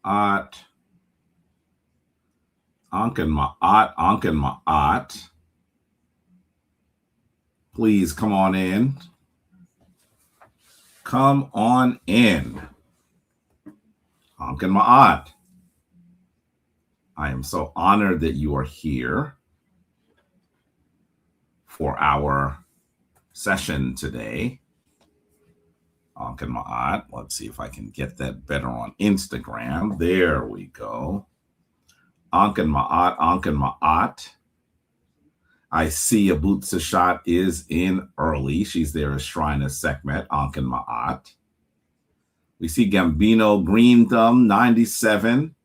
Ma'at. Ma'at. Please come on in. Come on in. Ma'at. I am so honored that you are here for our session today. Ma'at. Let's see if I can get that better on Instagram. There we go. Ma'at. I see Abutsashat is in early. She's there as Shrine of Sekhmet, Ma'at. We see Gambino Green Thumb, 97.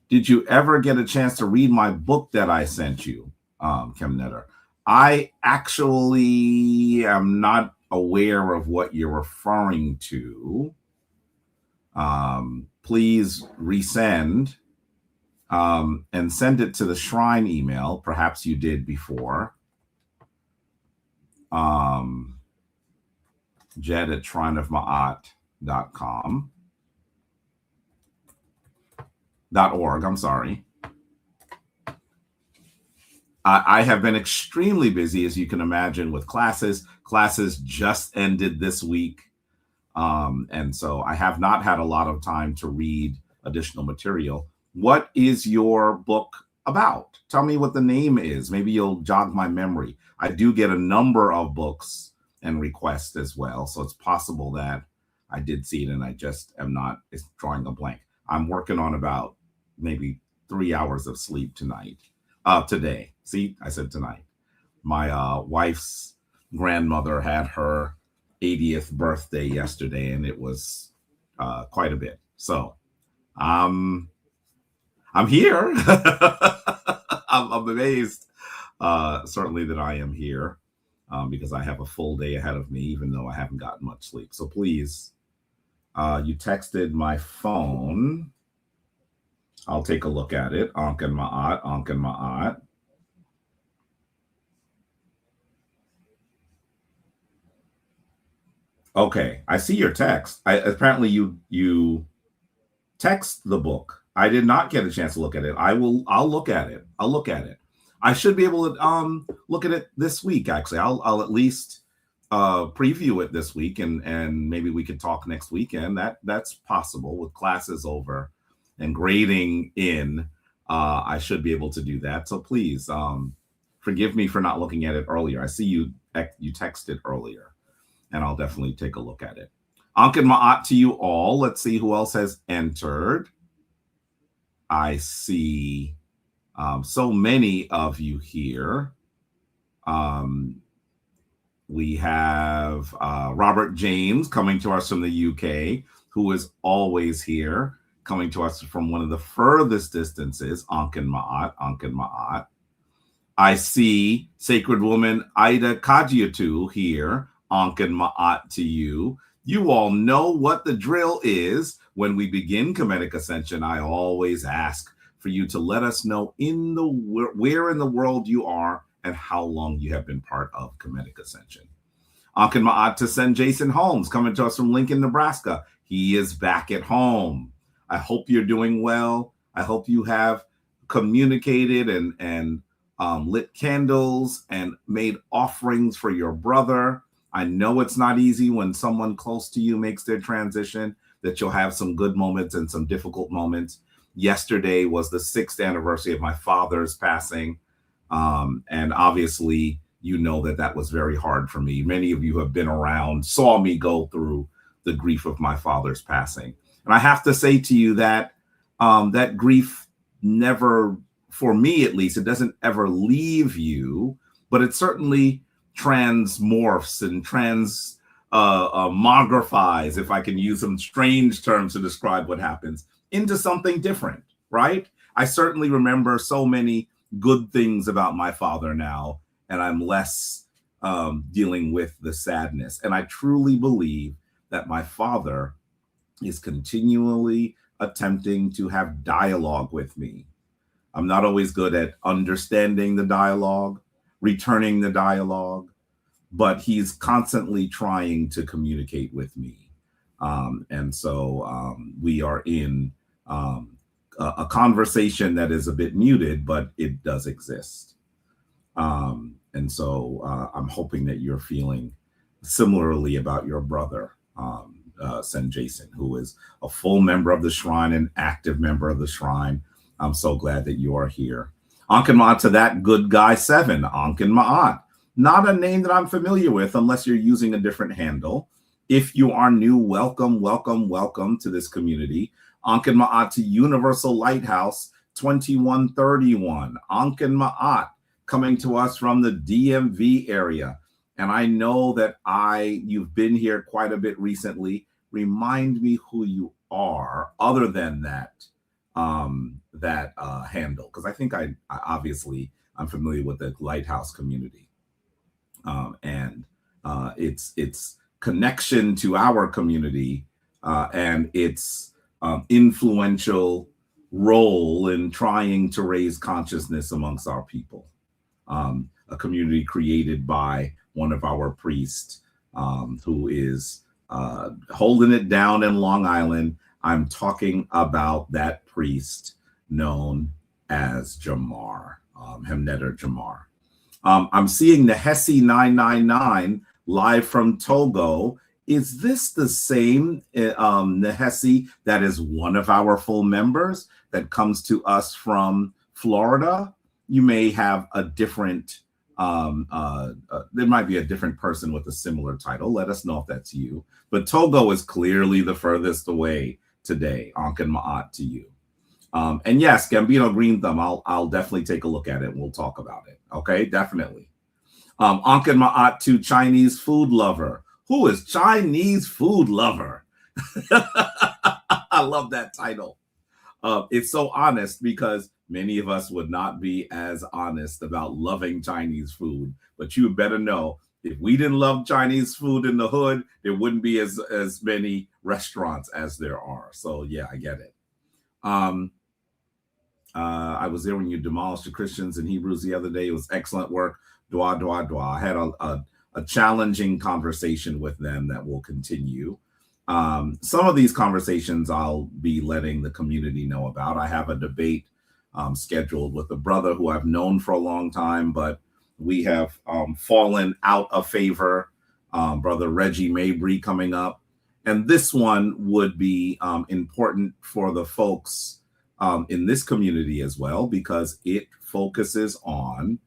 Did you ever get a chance to read my book that I sent you, Kemetic? I actually am not aware of what you're referring to. Please resend and send it to the Shrine email. Perhaps you did before. Jed at shrineofma'at.com. .org, I'm sorry. I have been extremely busy, as you can imagine, with classes. Classes just ended this week. And so I have not had a lot of time to read additional material. What is your book about? Tell me what the name is. Maybe you'll jog my memory. I do get a number of books and requests as well. So it's possible that I did see it and I just am not drawing a blank. I'm working on about maybe 3 hours of sleep today. See, I said tonight. My wife's grandmother had her 80th birthday yesterday, and it was quite a bit. So I'm here. I'm amazed, certainly, that I am here because I have a full day ahead of me, even though I haven't gotten much sleep. So please, you texted my phone. I'll take a look at it. Ma'at. Okay, I see your text. Apparently you text the book. I did not get a chance to look at it. I'll look at it. I should be able to look at it this week, actually. I'll at least preview it this week, and maybe we could talk next weekend. That's possible with classes over and grading in. I should be able to do that. So please forgive me for not looking at it earlier. I see you texted earlier, and I'll definitely take a look at it. Ma'at to you all. Let's see who else has entered. I see so many of you here. We have Robert James coming to us from the UK, who is always here, coming to us from one of the furthest distances, Ma'at. I see Sacred Woman Ida Kajiatu here, Ma'at to you. You all know what the drill is. When we begin Kemetic Ascension, I always ask for you to let us know where in the world you are and how long you have been part of Kemetic Ascension. Ma'at to send Jason Holmes, coming to us from Lincoln, Nebraska. He is back at home. I hope you're doing well. I hope you have communicated and lit candles and made offerings for your brother. I know it's not easy when someone close to you makes their transition, that you'll have some good moments and some difficult moments. Yesterday was the 6th anniversary of my father's passing. And obviously, you know that was very hard for me. Many of you have been around, saw me go through the grief of my father's passing. And I have to say to you that that grief never, for me at least, it doesn't ever leave you, but it certainly transmorphs and transmogrifies, if I can use some strange terms to describe what happens, into something different, right? I certainly remember so many good things about my father now, and I'm less dealing with the sadness. And I truly believe that my father is continually attempting to have dialogue with me. I'm not always good at understanding the dialogue, returning the dialogue, but he's constantly trying to communicate with me. And so we are in a conversation that is a bit muted, but it does exist. And so I'm hoping that you're feeling similarly about your brother, Sen Jason, who is a full member of the shrine, an active member of the shrine. I'm so glad that you are here. Ankin Ma'at to that good guy 7, Ankin Ma'at. Not a name that I'm familiar with unless you're using a different handle. If you are new, welcome, welcome, welcome to this community. Ankin Ma'at to Universal Lighthouse 2131. Ankin Ma'at coming to us from the DMV area. And I know that you've been here quite a bit recently. Remind me who you are other than that handle, because I think I obviously I'm familiar with the Lighthouse community and its connection to our community and its influential role in trying to raise consciousness amongst our people. A community created by one of our priests who is holding it down in Long Island. I'm talking about that priest known as Jamar, Hemnetter Jamar. I'm seeing the Hesi 999 live from Togo. Is this the same Nehesi that is one of our full members that comes to us from Florida? You may have a different, there might be a different person with a similar title. Let us know if that's you. But Togo is clearly the furthest away today. Ankin Ma'at to you. And yes, Gambino Green Thumb, I'll definitely take a look at it and we'll talk about it. Okay, definitely. Ankin Ma'at to Chinese food lover. Who is Chinese food lover? I love that title. It's so honest because many of us would not be as honest about loving Chinese food. But you better know, if we didn't love Chinese food in the hood, there wouldn't be as many restaurants as there are. So yeah, I get it. I was there when you demolished the Christians and Hebrews the other day. It was excellent work. Dua, dua, dua. I had a challenging conversation with them that will continue. Some of these conversations I'll be letting the community know about. I have a debate scheduled with a brother who I've known for a long time, but we have fallen out of favor. Brother Reggie Mabry coming up. And this one would be important for the folks in this community as well, because it focuses on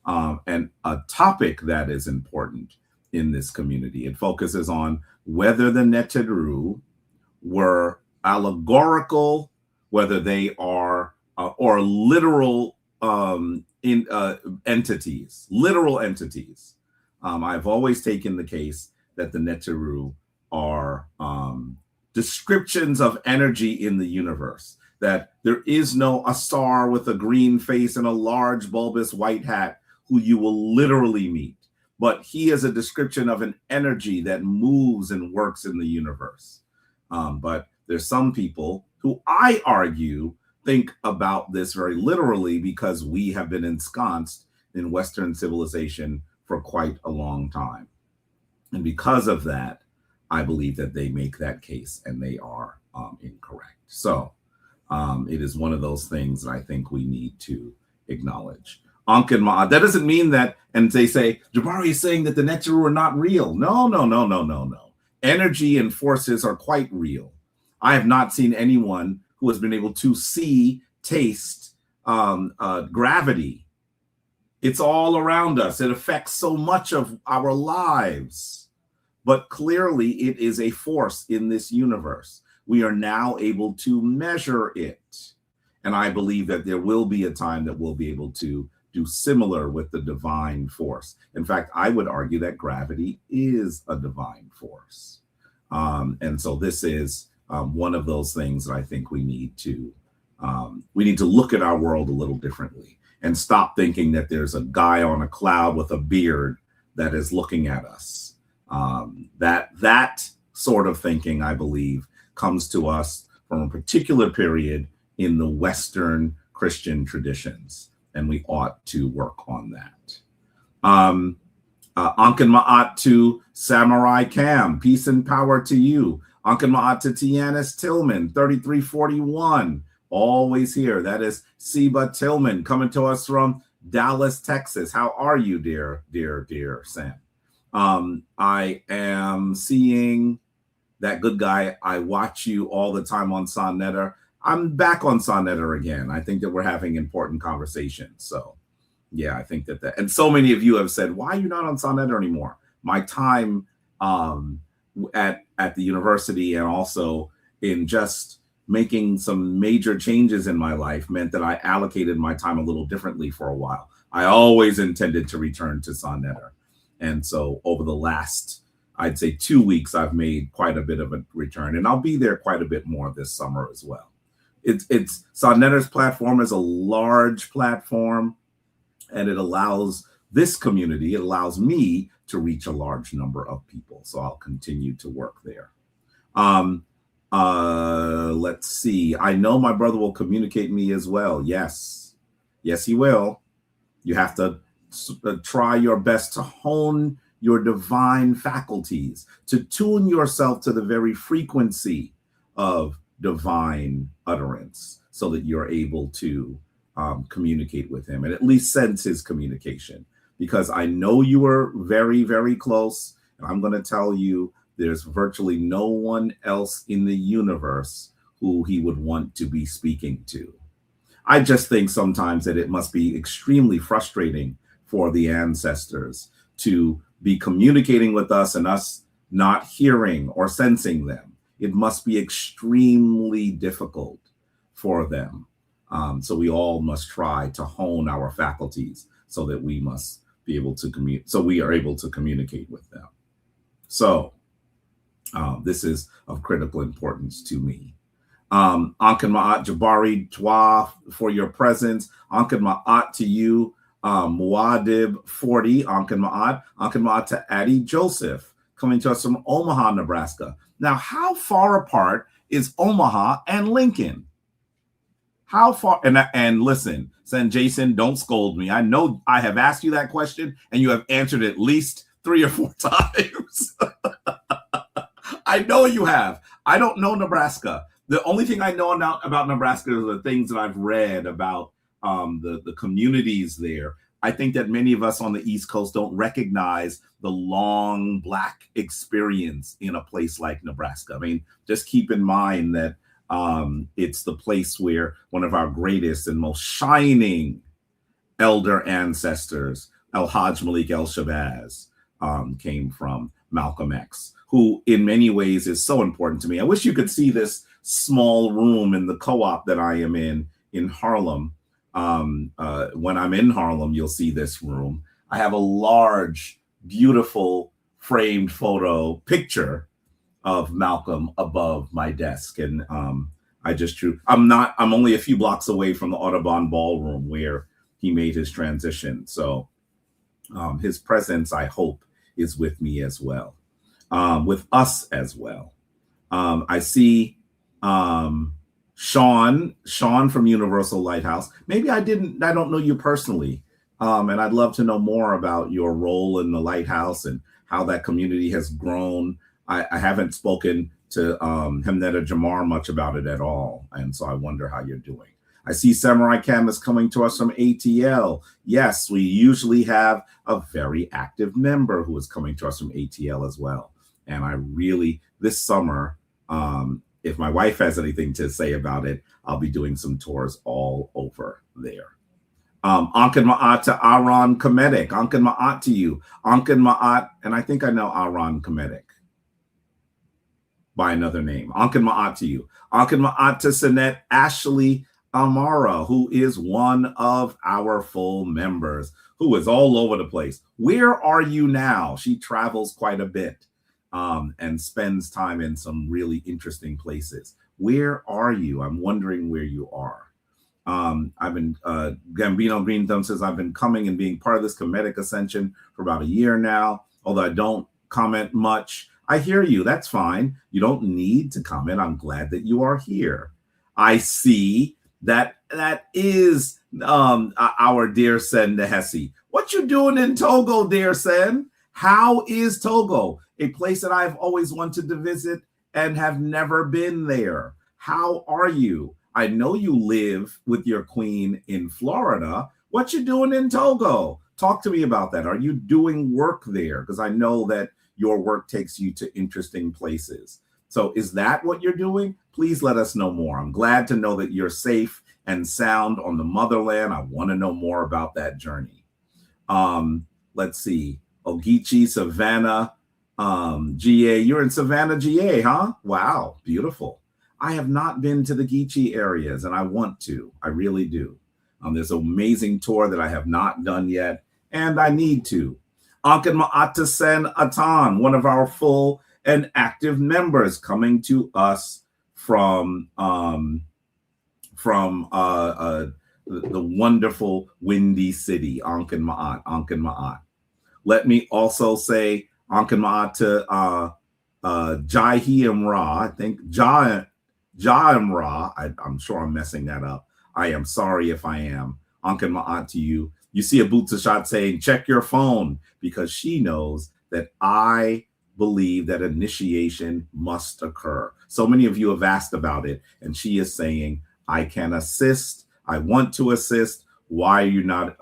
a topic that is important in this community. It focuses on whether the Neteru were allegorical, whether they are or literal entities, literal entities. I've always taken the case that the Neteru are descriptions of energy in the universe, that there is no Asar with a green face and a large bulbous white hat who you will literally meet, but he is a description of an energy that moves and works in the universe. But there's some people who I argue think about this very literally because we have been ensconced in Western civilization for quite a long time. And because of that, I believe that they make that case and they are incorrect. So it is one of those things that I think we need to acknowledge. Ankin Ma'at, that doesn't mean that, and they say, Jabari is saying that the Neteru are not real. No. Energy and forces are quite real. I have not seen anyone who has been able to see, taste gravity. It's all around us. It affects so much of our lives. But clearly it is a force in this universe. We are now able to measure it. And I believe that there will be a time that we'll be able to do similar with the divine force. In fact, I would argue that gravity is a divine force. And so this is one of those things that I think we need to look at our world a little differently and stop thinking that there's a guy on a cloud with a beard that is looking at us. That sort of thinking, I believe, comes to us from a particular period in the Western Christian traditions, and we ought to work on that. Ankin Ma'at to Samurai Cam, peace and power to you. Ankin Ma'at to Tianis Tillman, 3341. always here. That is Seba Tillman coming to us from Dallas, Texas. How are you, dear Sam? I am seeing that good guy. I watch you all the time on Sonnetter. I'm back on Sonnetter again. I think that we're having important conversations. So yeah, I think that, and so many of you have said, why are you not on Sonnetter anymore? My time at the university and also in just making some major changes in my life meant that I allocated my time a little differently for a while. I always intended to return to Sonnetter. And so over the last, I'd say 2 weeks, I've made quite a bit of a return, and I'll be there quite a bit more this summer as well. It's Sonnetter's platform is a large platform, and it allows this community, it allows me to reach a large number of people. So I'll continue to work there. Let's see. I know my brother will communicate me as well. Yes, he will. You have to try your best to hone your divine faculties, to tune yourself to the very frequency of divine utterance so that you're able to communicate with him and at least sense his communication. Because I know you are very, very close. And I'm going to tell you, there's virtually no one else in the universe who he would want to be speaking to. I just think sometimes that it must be extremely frustrating for the ancestors to be communicating with us and us not hearing or sensing them. It must be extremely difficult for them. So we all must try to hone our faculties so that we must be able to we are able to communicate with them. So this is of critical importance to me. Ankan Ma'at Jabari Twa for your presence. Ankan Ma'at to you. Muad'Dib 40, Ankan Ma'at to Addie Joseph, coming to us from Omaha, Nebraska. Now, how far apart is Omaha and Lincoln? How far? And listen, Sen Jason, don't scold me. I know I have asked you that question, and you have answered at least 3 or 4 times. I know you have. I don't know Nebraska. The only thing I know about Nebraska are the things that I've read about the communities there. I think that many of us on the East Coast don't recognize the long Black experience in a place like Nebraska. I mean, just keep in mind that it's the place where one of our greatest and most shining elder ancestors, El-Hajj Malik El-Shabazz, came from, Malcolm X, who in many ways is so important to me. I wish you could see this small room in the co-op that I am in Harlem. When I'm in Harlem, you'll see this room. I have a large, beautiful framed picture of Malcolm above my desk. And I just drew, I'm only a few blocks away from the Audubon Ballroom where he made his transition. So his presence, I hope, is with me as well, with us as well. I see Sean from Universal Lighthouse. Maybe I don't know you personally. And I'd love to know more about your role in the Lighthouse and how that community has grown. I haven't spoken to Hemnetta Jamar much about it at all. And so I wonder how you're doing. I see Samurai Cam is coming to us from ATL. Yes, we usually have a very active member who is coming to us from ATL as well. And I really, this summer, if my wife has anything to say about it, I'll be doing some tours all over there. Ankan Ma'at to Aaron Kemetic. Ankan Ma'at to you. Ankan Ma'at, and I think I know Aaron Kemetic by another name. Ankan Ma'at to you. Ankan Ma'at to Sinet Ashley Amara, who is one of our full members, who is all over the place. Where are you now? She travels quite a bit. And spends time in some really interesting places. Where are you? I'm wondering where you are. I've been, Gambino Green Thumb says, I've been coming and being part of this Kemetic Ascension for about a year now, although I don't comment much. I hear you. That's fine. You don't need to comment. I'm glad that you are here. I see that is our dear Sen Nehesi. What you doing in Togo, dear Sen? How is Togo? A place that I've always wanted to visit and have never been there. How are you? I know you live with your queen in Florida. What you doing in Togo? Talk to me about that. Are you doing work there? Because I know that your work takes you to interesting places. So is that what you're doing? Please let us know more. I'm glad to know that you're safe and sound on the motherland. I want to know more about that journey. Let's see. Ogeechee, Savannah, GA. You're in Savannah, GA, huh? Wow, beautiful. I have not been to the Geechee areas, and I want to. I really do. There's an amazing tour that I have not done yet, and I need to. Ankan Maatasen Atan, one of our full and active members, coming to us from the wonderful Windy City, Ankan Ma'at, Ankan Ma'at. Let me also say Ankan Ma'at to Jai Ra. I think Jai Ra. I'm sure I'm messing that up. I am sorry if I am. Ankan Ma'at to you. You see a Bootsashat saying, check your phone, because she knows that I believe that initiation must occur. So many of you have asked about it, and she is saying, I can assist. I want to assist. Why are you not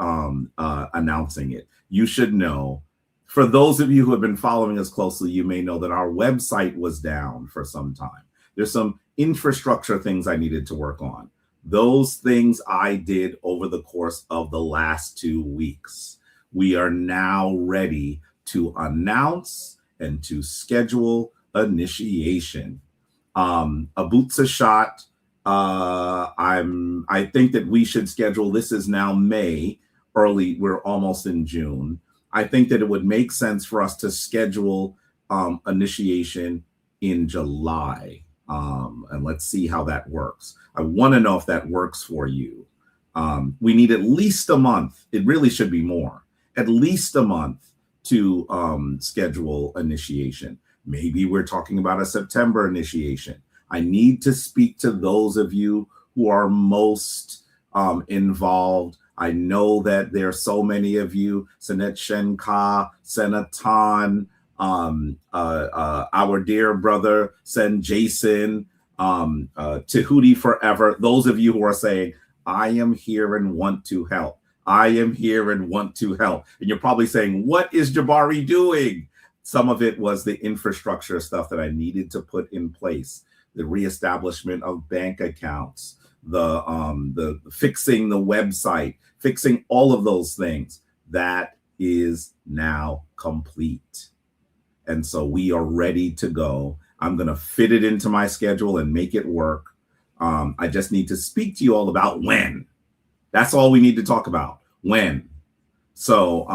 announcing it? You should know. For those of you who have been following us closely, you may know that our website was down for some time. There's some infrastructure things I needed to work on. Those things I did over the course of the last 2 weeks. We are now ready to announce and to schedule initiation. Abutsashat, I think that we should schedule, this is now May, early, we're almost in June. I think that it would make sense for us to schedule initiation in July. And let's see how that works. I want to know if that works for you. We need at least a month. It really should be more. At least a month to schedule initiation. Maybe we're talking about a September initiation. I need to speak to those of you who are most involved. I know that there are so many of you, Sanet Shenka, Senatan, our dear brother, Sen Jason, Tahuti Forever. Those of you who are saying, I am here and want to help. I am here and want to help. And you're probably saying, what is Jabari doing? Some of it was the infrastructure stuff that I needed to put in place. The reestablishment of bank accounts, the fixing the website, fixing all of those things. That is now complete. And so we are ready to go. I'm going to fit it into my schedule and make it work. I just need to speak to you all about when. That's all we need to talk about. When. So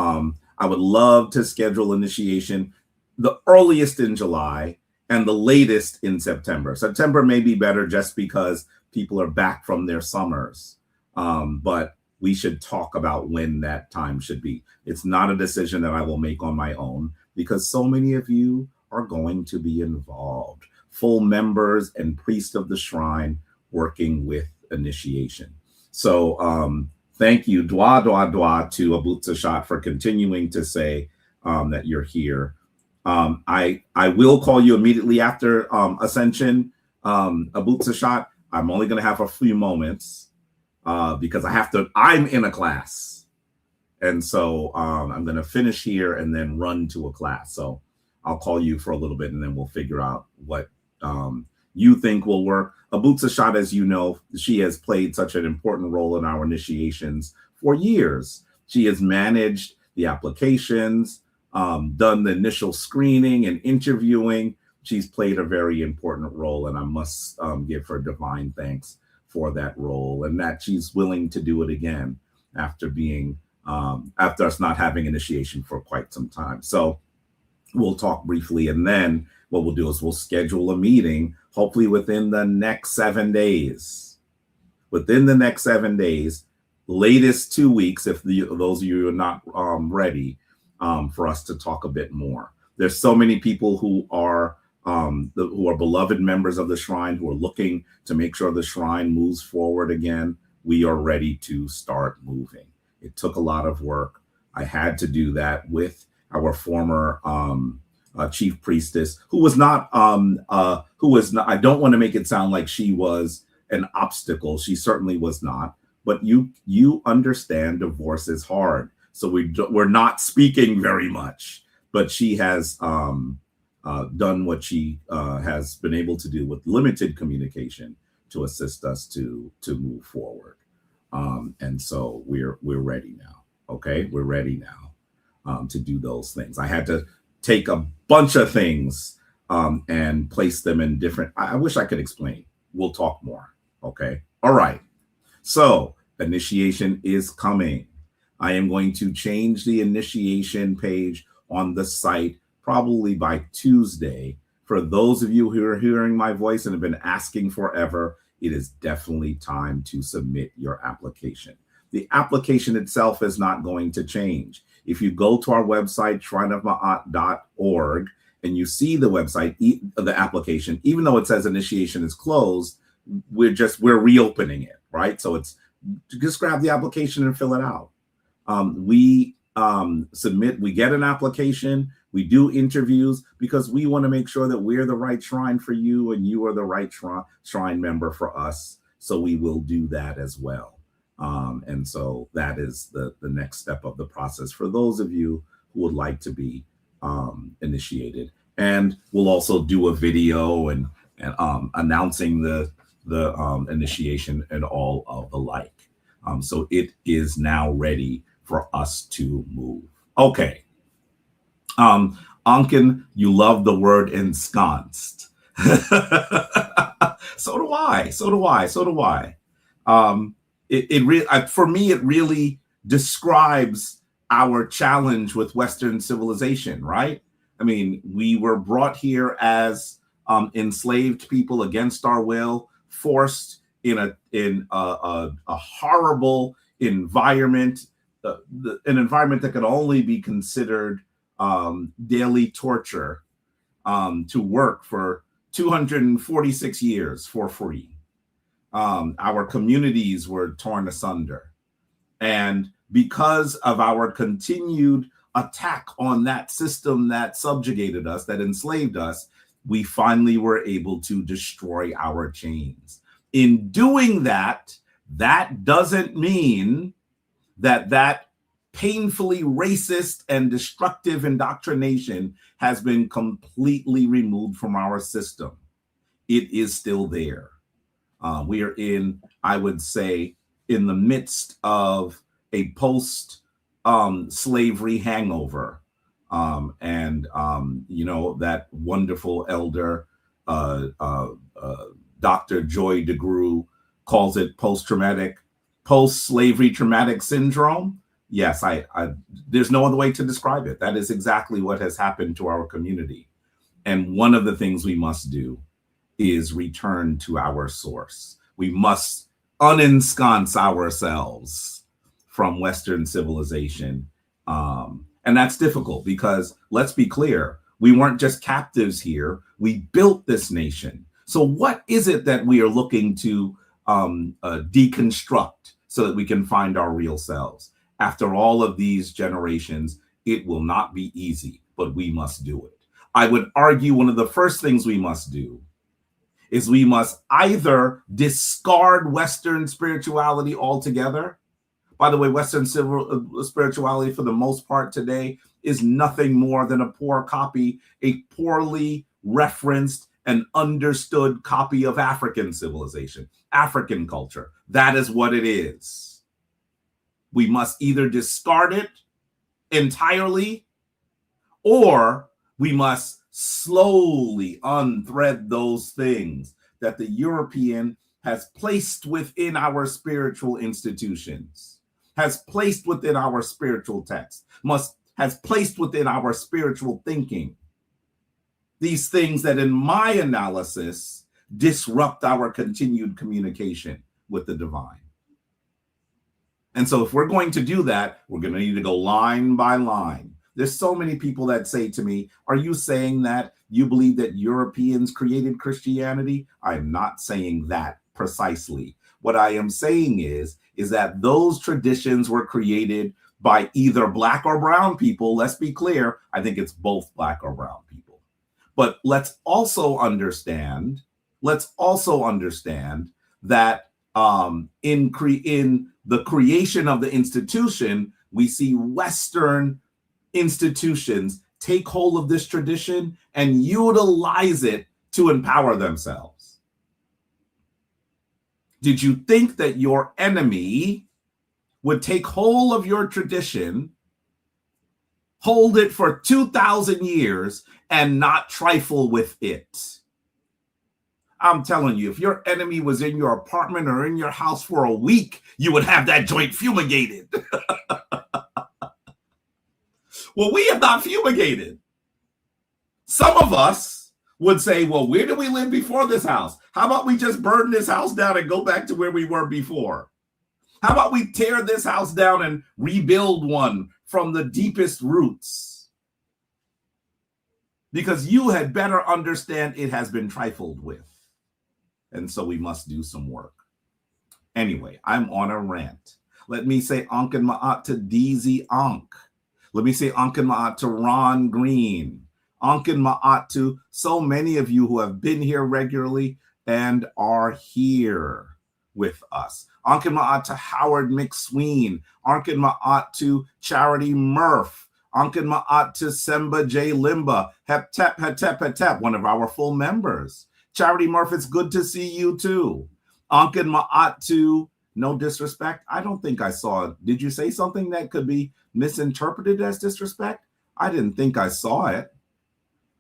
I would love to schedule initiation the earliest in July and the latest in September. September may be better just because people are back from their summers. But we should talk about when that time should be. It's not a decision that I will make on my own because so many of you are going to be involved. Full members and priests of the shrine working with initiation. So thank you, Dwa Dwa Dwa, to Abutsashat for continuing to say that you're here. I will call you immediately after Ascension, Abutsashat. I'm only going to have a few moments because I'm in a class. And so I'm going to finish here and then run to a class. So I'll call you for a little bit and then we'll figure out what you think will work. Abutsashat, as you know, she has played such an important role in our initiations for years. She has managed the applications, done the initial screening and interviewing. She's played a very important role, and I must give her divine thanks for that role and that she's willing to do it again after after us not having initiation for quite some time. So we'll talk briefly, and then what we'll do is we'll schedule a meeting, hopefully within the next 7 days. Within the next 7 days, latest 2 weeks, if those of you are not ready, for us to talk a bit more. There's so many people who are beloved members of the shrine who are looking to make sure the shrine moves forward again. We are ready to start moving. It took a lot of work. I had to do that with our former chief priestess, who was not, I don't want to make it sound like she was an obstacle. She certainly was not. But you understand divorce is hard. So we're not speaking very much. But she has done what she has been able to do with limited communication to assist us to move forward. And so we're ready now. Okay, we're ready now to do those things. I had to take a bunch of things and place them in different. I wish I could explain. We'll talk more. Okay. All right. So initiation is coming. I am going to change the initiation page on the site probably by Tuesday. For those of you who are hearing my voice and have been asking forever, it is definitely time to submit your application. The application itself is not going to change. If you go to our website, shrineofma'at.org, and you see the website, the application, even though it says initiation is closed, we're reopening it, right? So it's just grab the application and fill it out. We get an application, we do interviews because we want to make sure that we're the right shrine for you and you are the right shrine member for us. So we will do that as well. And so that is the next step of the process for those of you who would like to be initiated. And we'll also do a video and announcing the initiation and all of the like. So it is now ready for us to move. Okay. Ankin, you love the word ensconced. So do I. For me, it really describes our challenge with Western civilization, right? I mean, we were brought here as enslaved people against our will, forced in a horrible environment, an environment that could only be considered daily torture, to work for 246 years for free. Our communities were torn asunder. And because of our continued attack on that system that subjugated us, that enslaved us, we finally were able to destroy our chains. In doing that, that doesn't mean that painfully racist and destructive indoctrination has been completely removed from our system. It is still there. We are I would say, in the midst of a post-slavery hangover. That wonderful elder, Dr. Joy DeGruy, calls it post-slavery traumatic syndrome. Yes, there's no other way to describe it. That is exactly what has happened to our community. And one of the things we must do is return to our source. We must unensconce ourselves from Western civilization. And that's difficult because, let's be clear, we weren't just captives here. We built this nation. So what is it that we are looking to deconstruct so that we can find our real selves? After all of these generations, it will not be easy, but we must do it. I would argue one of the first things we must do is we must either discard Western spirituality altogether. By the way, Western spirituality, for the most part today, is nothing more than a poor copy, a poorly referenced and understood copy of African civilization, African culture. That is what it is. We must either discard it entirely, or we must slowly unthread those things that the European has placed within our spiritual institutions, has placed within our spiritual text, has placed within our spiritual thinking. These things that, in my analysis, disrupt our continued communication with the divine. And so if we're going to do that, we're going to need to go line by line. There's so many people that say to me, are you saying that you believe that Europeans created Christianity? I'm not saying that precisely. What I am saying is that those traditions were created by either Black or brown people. Let's be clear. I think it's both Black or brown people. But let's also understand that in the creation of the institution, we see Western institutions take hold of this tradition and utilize it to empower themselves. Did you think that your enemy would take hold of your tradition, hold it for 2,000 years, and not trifle with it? I'm telling you, if your enemy was in your apartment or in your house for a week, you would have that joint fumigated. Well, we have not fumigated. Some of us would say, well, where did we live before this house? How about we just burn this house down and go back to where we were before? How about we tear this house down and rebuild one from the deepest roots? Because you had better understand it has been trifled with. And so we must do some work. Anyway, I'm on a rant. Let me say Ankh and Ma'at to DZ Ankh. Let me say Ankh and Ma'at to Ron Green. Ankh and Ma'at to so many of you who have been here regularly and are here with us. Ankh and Ma'at to Howard McSween. Ankh and Ma'at to Charity Murph. Ankh and Ma'at to Semba J. Limba. Hep Tep, Het Tep, Het Tep, one of our full members. Charity Murph, it's good to see you too. Ankh and Ma'at to No Disrespect. I don't think I saw it. Did you say something that could be misinterpreted as disrespect? I didn't think I saw it.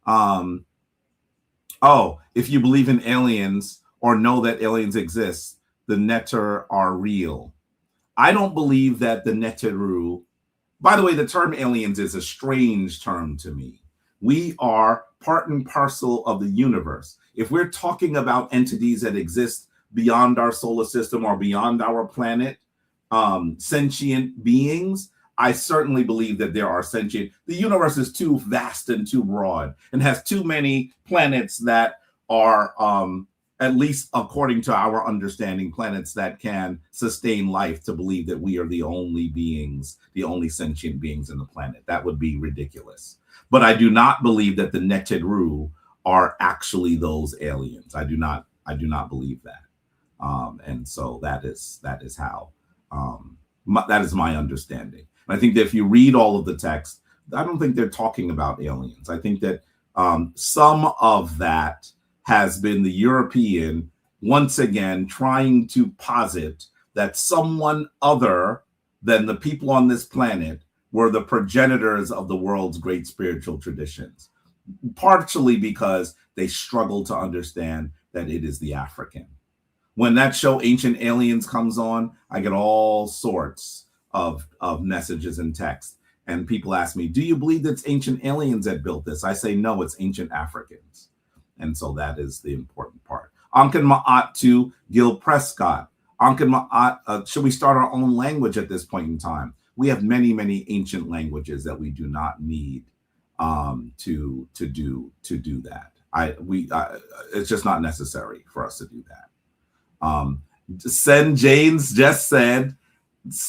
Oh, if you believe in aliens or know that aliens exist, the Neter are real. I don't believe that the Neteru, by the way, the term aliens is a strange term to me. We are part and parcel of the universe. If we're talking about entities that exist beyond our solar system or beyond our planet, sentient beings, I certainly believe that there are sentient. The universe is too vast and too broad and has too many planets that are, at least according to our understanding, planets that can sustain life to believe that we are the only beings, the only sentient beings in the planet. That would be ridiculous. But I do not believe that the Neteru are actually those aliens. I do not believe that. And so that is how that is my understanding. And I think that if you read all of the text, I don't think they're talking about aliens. I think that some of that has been the European once again trying to posit that someone other than the people on this planet were the progenitors of the world's great spiritual traditions, partially because they struggle to understand that it is the African. When that show Ancient Aliens comes on, I get all sorts of messages and text. And people ask me, do you believe that it's ancient aliens that built this? I say, no, it's ancient Africans. And so that is the important part. Ankh and Ma'at to Gil Prescott. Ankh and Ma'at, should we start our own language at this point in time? We have many, many ancient languages that we do not need to do that. It's just not necessary for us to do that. Sen James just said,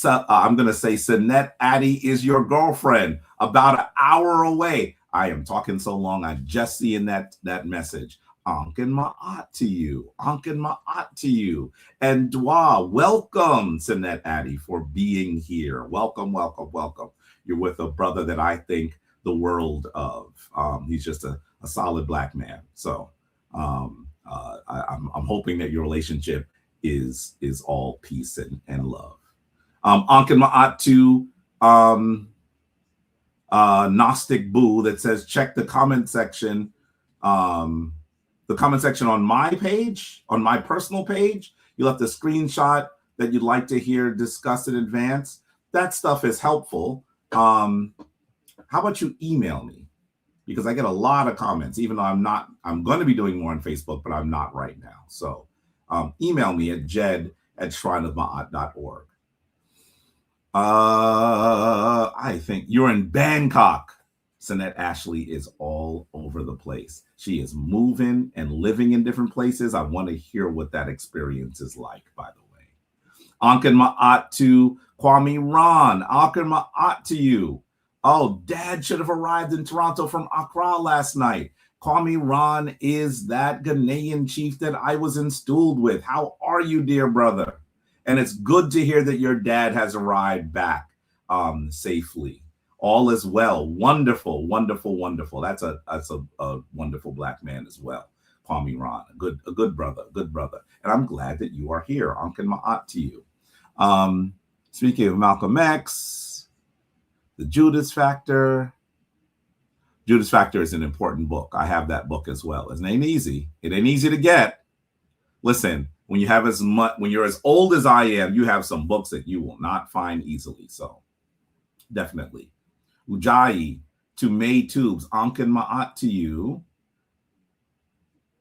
I'm going to say, Sinette Addy is your girlfriend, about an hour away. I am talking so long, I just seeing that message. Ankh and Ma'at to you. Ankh and Ma'at to you. And Dwa, welcome, Sinette Addy, for being here. Welcome, welcome, welcome. You're with a brother that I think the world of. He's just a solid Black man. So I'm hoping that your relationship is all peace and love. Ankh and Ma'at to Gnostic Boo that says, check the comment section. The comment section on my page, on my personal page. You'll have to screenshot that you'd like to hear discussed in advance. That stuff is helpful. How about you email me? Because I get a lot of comments, even though I'm going to be doing more on Facebook, but I'm not right now. So email me at jed@shrineofma'at.org. I think you're in Bangkok. Sinette Ashley is all over the place. She is moving and living in different places. I want to hear what that experience is like, by the way. Ankh and Ma'at to Kwame Ron. Ankh and Ma'at to you. Oh, Dad should have arrived in Toronto from Accra last night. Kwame Ron is that Ghanaian chief that I was installed with. How are you, dear brother? And it's good to hear that your dad has arrived back safely. All is well. Wonderful, wonderful, wonderful. That's a wonderful black man as well. Kwame Ron, a good brother, good brother. And I'm glad that you are here. Ankin Ma'at to you. Speaking of Malcolm X, the Judas Factor. Judas Factor is an important book. I have that book as well. It ain't easy. It ain't easy to get. Listen, when you have when you're as old as I am, you have some books that you will not find easily. So definitely. Ujjayi to May Tubes, Ankin Ma'at to you.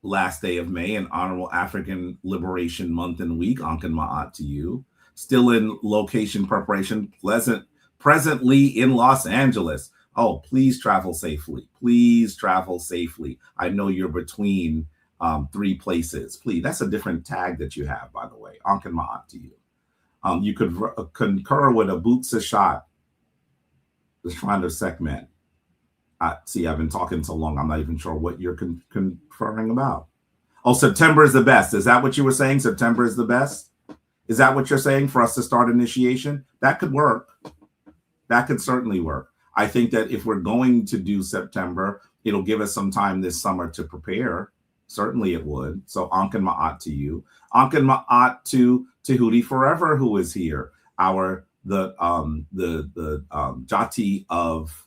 Last day of May, an honorable African Liberation Month and Week, Ankin Ma'at to you. Still in location preparation, presently in Los Angeles. Oh, please travel safely. Please travel safely. I know you're between 3 places. Please, that's a different tag that you have, by the way. Ankin Ma'at to you. You could concur with a Bootsa shot. The Shrine of Sekhmet. See, I've been talking so long, I'm not even sure what you're conferring about. Oh, September is the best. Is that what you were saying? September is the best? Is that what you're saying for us to start initiation? That could work. That could certainly work. I think that if we're going to do September, it'll give us some time this summer to prepare. Certainly it would. So Ankin Ma'at to you. Ankin Ma'at to Tahuti Forever, who is here. The Jati of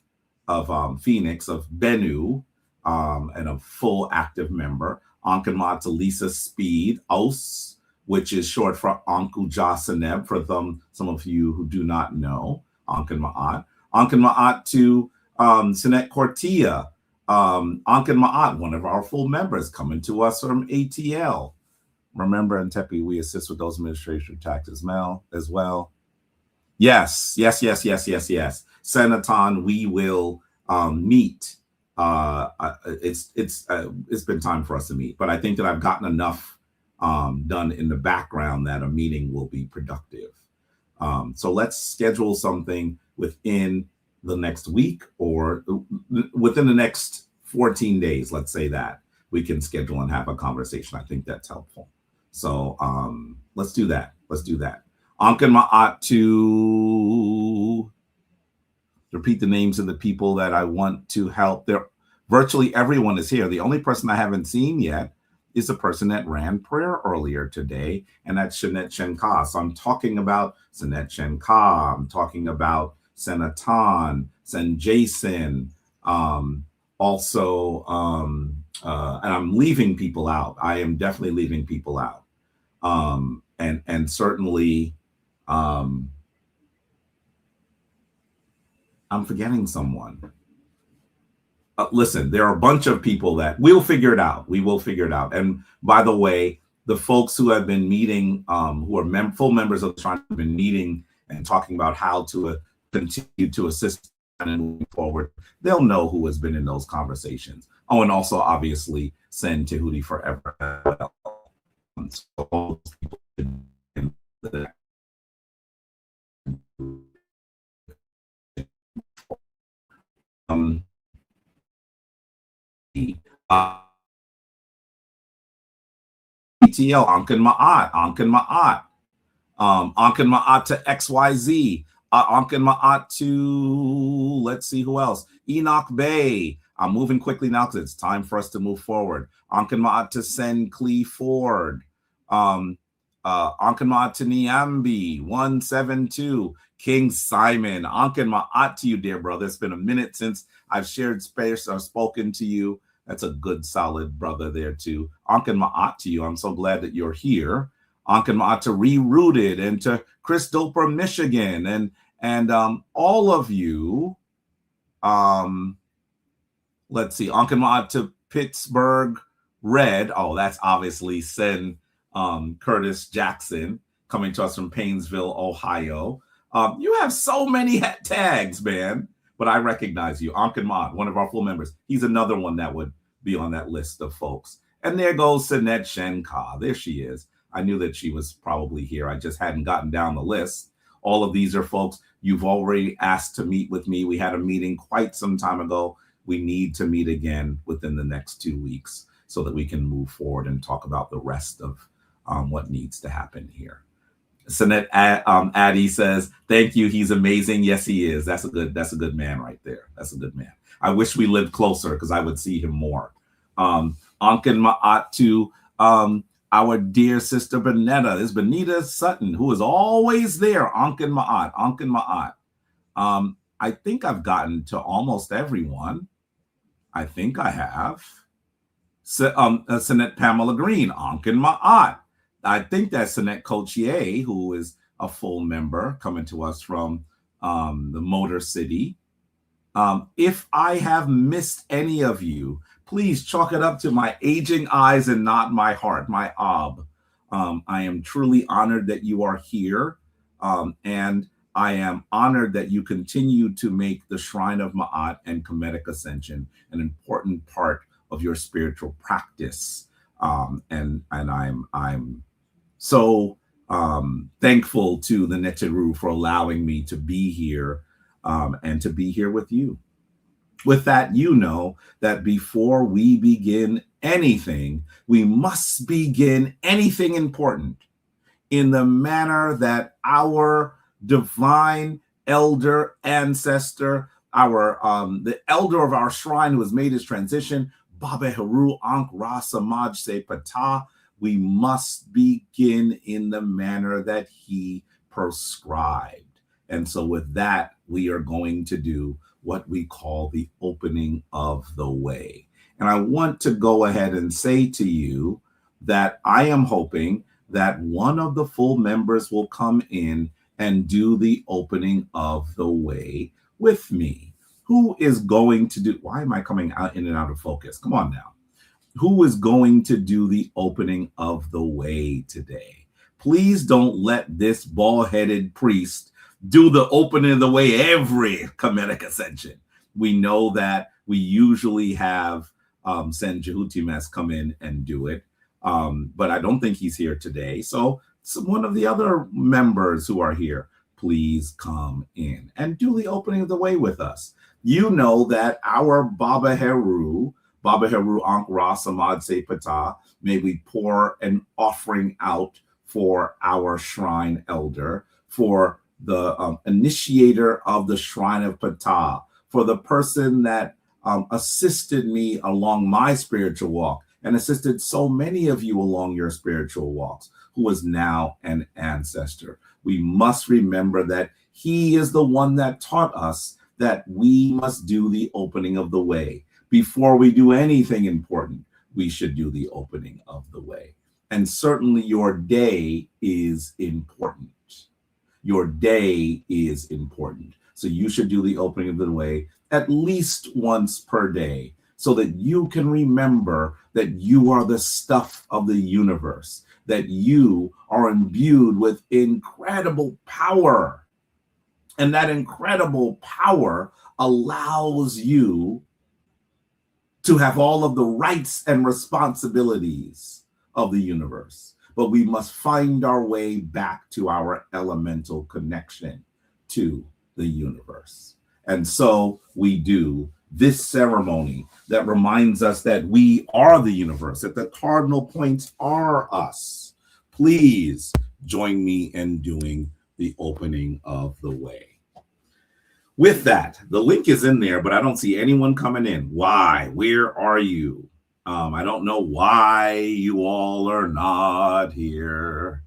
Phoenix, of Bennu, and a full active member. Ankin Ma'at to Lisa Speed, Os, which is short for Anku Jasaneb, for some of you who do not know. Ankin Ma'at. Ankin Ma'at to Sinet Cortia. Ankin Ma'at, one of our full members, coming to us from ATL. Remember, in Tepe, we assist with those administrative taxes as well. Yes. Senaton, we will meet. It's been time for us to meet, but I think that I've gotten enough done in the background that a meeting will be productive. So let's schedule something within the next week or within the next 14 days. Let's say that we can schedule and have a conversation. I think that's helpful. So let's do that. Ankin Ma'at to repeat the names of the people that I want to help. Virtually everyone is here. The only person I haven't seen yet is the person that ran prayer earlier today, and that's Shanet Shenka. So I'm talking about Shanet Shenka. I'm talking about Senatan, Sen Jason. And I'm leaving people out. I am definitely leaving people out. And certainly, I'm forgetting someone. Listen, there are a bunch of people that we'll figure it out. We will figure it out. And by the way, the folks who have been meeting, who are full members of the Shrine, have been meeting and talking about how to continue to assist and moving forward, they'll know who has been in those conversations. Oh, and also obviously send Tahuti Forever as well. So all those people in the ETL, Ankin Ma'at. Ankin Ma'at to XYZ. Ankin Ma'at to, let's see who else. Enoch Bay. I'm moving quickly now because it's time for us to move forward. Ankin Ma'at to Sen Clee Ford. Ankin Ma'at to Niambi. 172. King Simon. Ankin Ma'at to you, dear brother. It's been a minute since I've shared space or spoken to you. That's a good, solid brother there too. Ankin Ma'at to you. I'm so glad that you're here. Ankin Ma'at to Rerooted, and to Chris Doper, Michigan, and all of you. Let's see. Ankin Ma'at to Pittsburgh Red. Oh, that's obviously Sen Curtis Jackson, coming to us from Painesville, Ohio. You have so many tags, man. But I recognize you. Ankin Ma'at, one of our full members. He's another one that would be on that list of folks. And there goes Sinet Shenka. There she is. I knew that she was probably here. I just hadn't gotten down the list. All of these are folks you've already asked to meet with me. We had a meeting quite some time ago we need to meet again within the next 2 weeks so that we can move forward and talk about the rest of what needs to happen here. Sanette Addy says, "Thank you. He's amazing." Yes, he is. That's a good man right there. That's a good man. I wish we lived closer because I would see him more. Ankin Ma'at to our dear sister Benetta. This is Benita Sutton, who is always there. Ankin Ma'at. Ankin Ma'at. I think I've gotten to almost everyone. I think I have. Sanette Pamela Green. Ankin Ma'at. I think that's Sanette Cochier, who is a full member coming to us from the Motor City. If I have missed any of you, please chalk it up to my aging eyes and not my heart, my ob. I am truly honored that you are here. And I am honored that you continue to make the Shrine of Ma'at and Kemetic Ascension an important part of your spiritual practice. And I'm so thankful to the Neteru for allowing me to be here and to be here with you. With that, you know that before we begin anything, we must begin anything important in the manner that our divine elder ancestor, the elder of our shrine who has made his transition, Baba Heru Ankh Ra Samaj Se Pata, we must begin in the manner that he prescribed. And so with that, we are going to do what we call the opening of the way. And I want to go ahead and say to you that I am hoping that one of the full members will come in and do the opening of the way with me. Who is going to do, why am I coming out in and out of focus? Come on now. Who is going to do the opening of the way today? Please don't let this bald-headed priest do the opening of the way every Kemetic Ascension. We know that we usually have Sen Jehutimes come in and do it, but I don't think he's here today. So one of the other members who are here, please come in and do the opening of the way with us. You know that our Baba Heru Ankh Ra Samad Se Pata, may we pour an offering out for our shrine elder, for the initiator of the Shrine of Ptah, for the person that assisted me along my spiritual walk and assisted so many of you along your spiritual walks, who is now an ancestor. We must remember that he is the one that taught us that we must do the opening of the way. Before we do anything important, we should do the opening of the way. And certainly your day is important. Your day is important. So you should do the opening of the way at least once per day so that you can remember that you are the stuff of the universe, that you are imbued with incredible power. And that incredible power allows you to have all of the rights and responsibilities of the universe. But we must find our way back to our elemental connection to the universe. And so we do this ceremony that reminds us that we are the universe, that the cardinal points are us. Please join me in doing the opening of the way. With that, the link is in there, but I don't see anyone coming in. Why? Where are you? I don't know why you all are not here.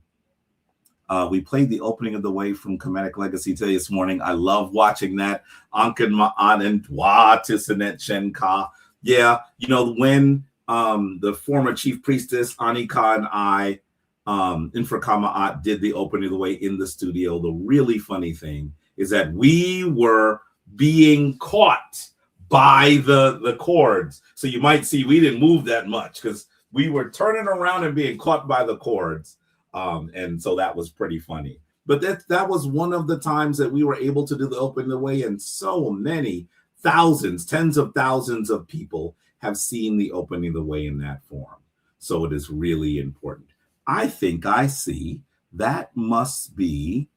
We played the opening of the way from Kemetic Legacy today this morning. I love watching that. Ankin Ma'an and Dwa Tisanet Shenka. Yeah, you know, when the former chief priestess Anika and I, Infra Ma'at, did the opening of the way in the studio, the really funny thing is that we were being caught by the cords. So you might see we didn't move that much because we were turning around and being caught by the cords. And so that was pretty funny. But that was one of the times that we were able to do the opening of the way, and so many thousands, tens of thousands of people have seen the opening of the way in that form. So it is really important. I think I see that must be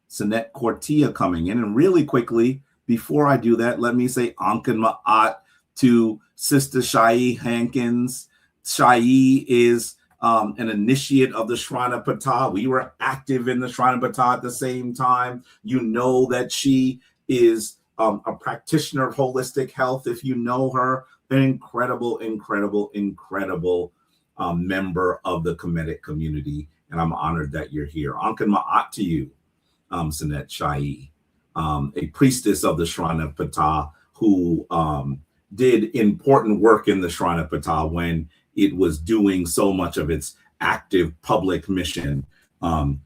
Sanette Cortia coming in. And really quickly, before I do that, let me say Ankin Ma'at to Sister Shai Hankins. Shai is an initiate of the Shrine of Ptah. We were active in the Shrine of Ptah at the same time. You know that she is a practitioner of holistic health. If you know her, an incredible, incredible, incredible member of the Kemetic community. And I'm honored that you're here. Ankin Ma'at to you, Sanet Shai, a priestess of the Shrine of Ptah who did important work in the Shrine of Ptah when it was doing so much of its active public mission.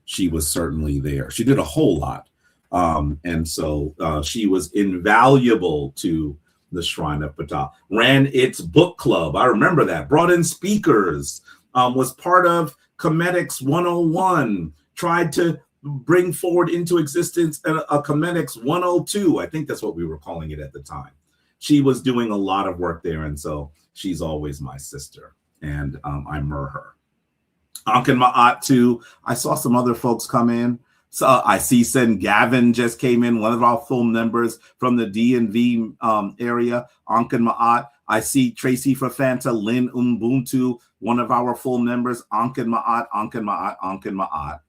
She was certainly there. She did a whole lot. And so she was invaluable to the Shrine of Ptah. Ran its book club. I remember that. Brought in speakers. Was part of Kemetics 101. Tried to bring forward into existence a Kemetics 102. I think that's what we were calling it at the time. She was doing a lot of work there. And so she's always my sister. And I mer her. Ankin Ma'at too. I saw some other folks come in. So I see Sen Gavin just came in, one of our full members from the D&V area. Ankin Ma'at. I see Tracy Fafanta, Lynn Ubuntu, one of our full members. Ankin Ma'at, Ankin Ma'at, Ankin Ma'at.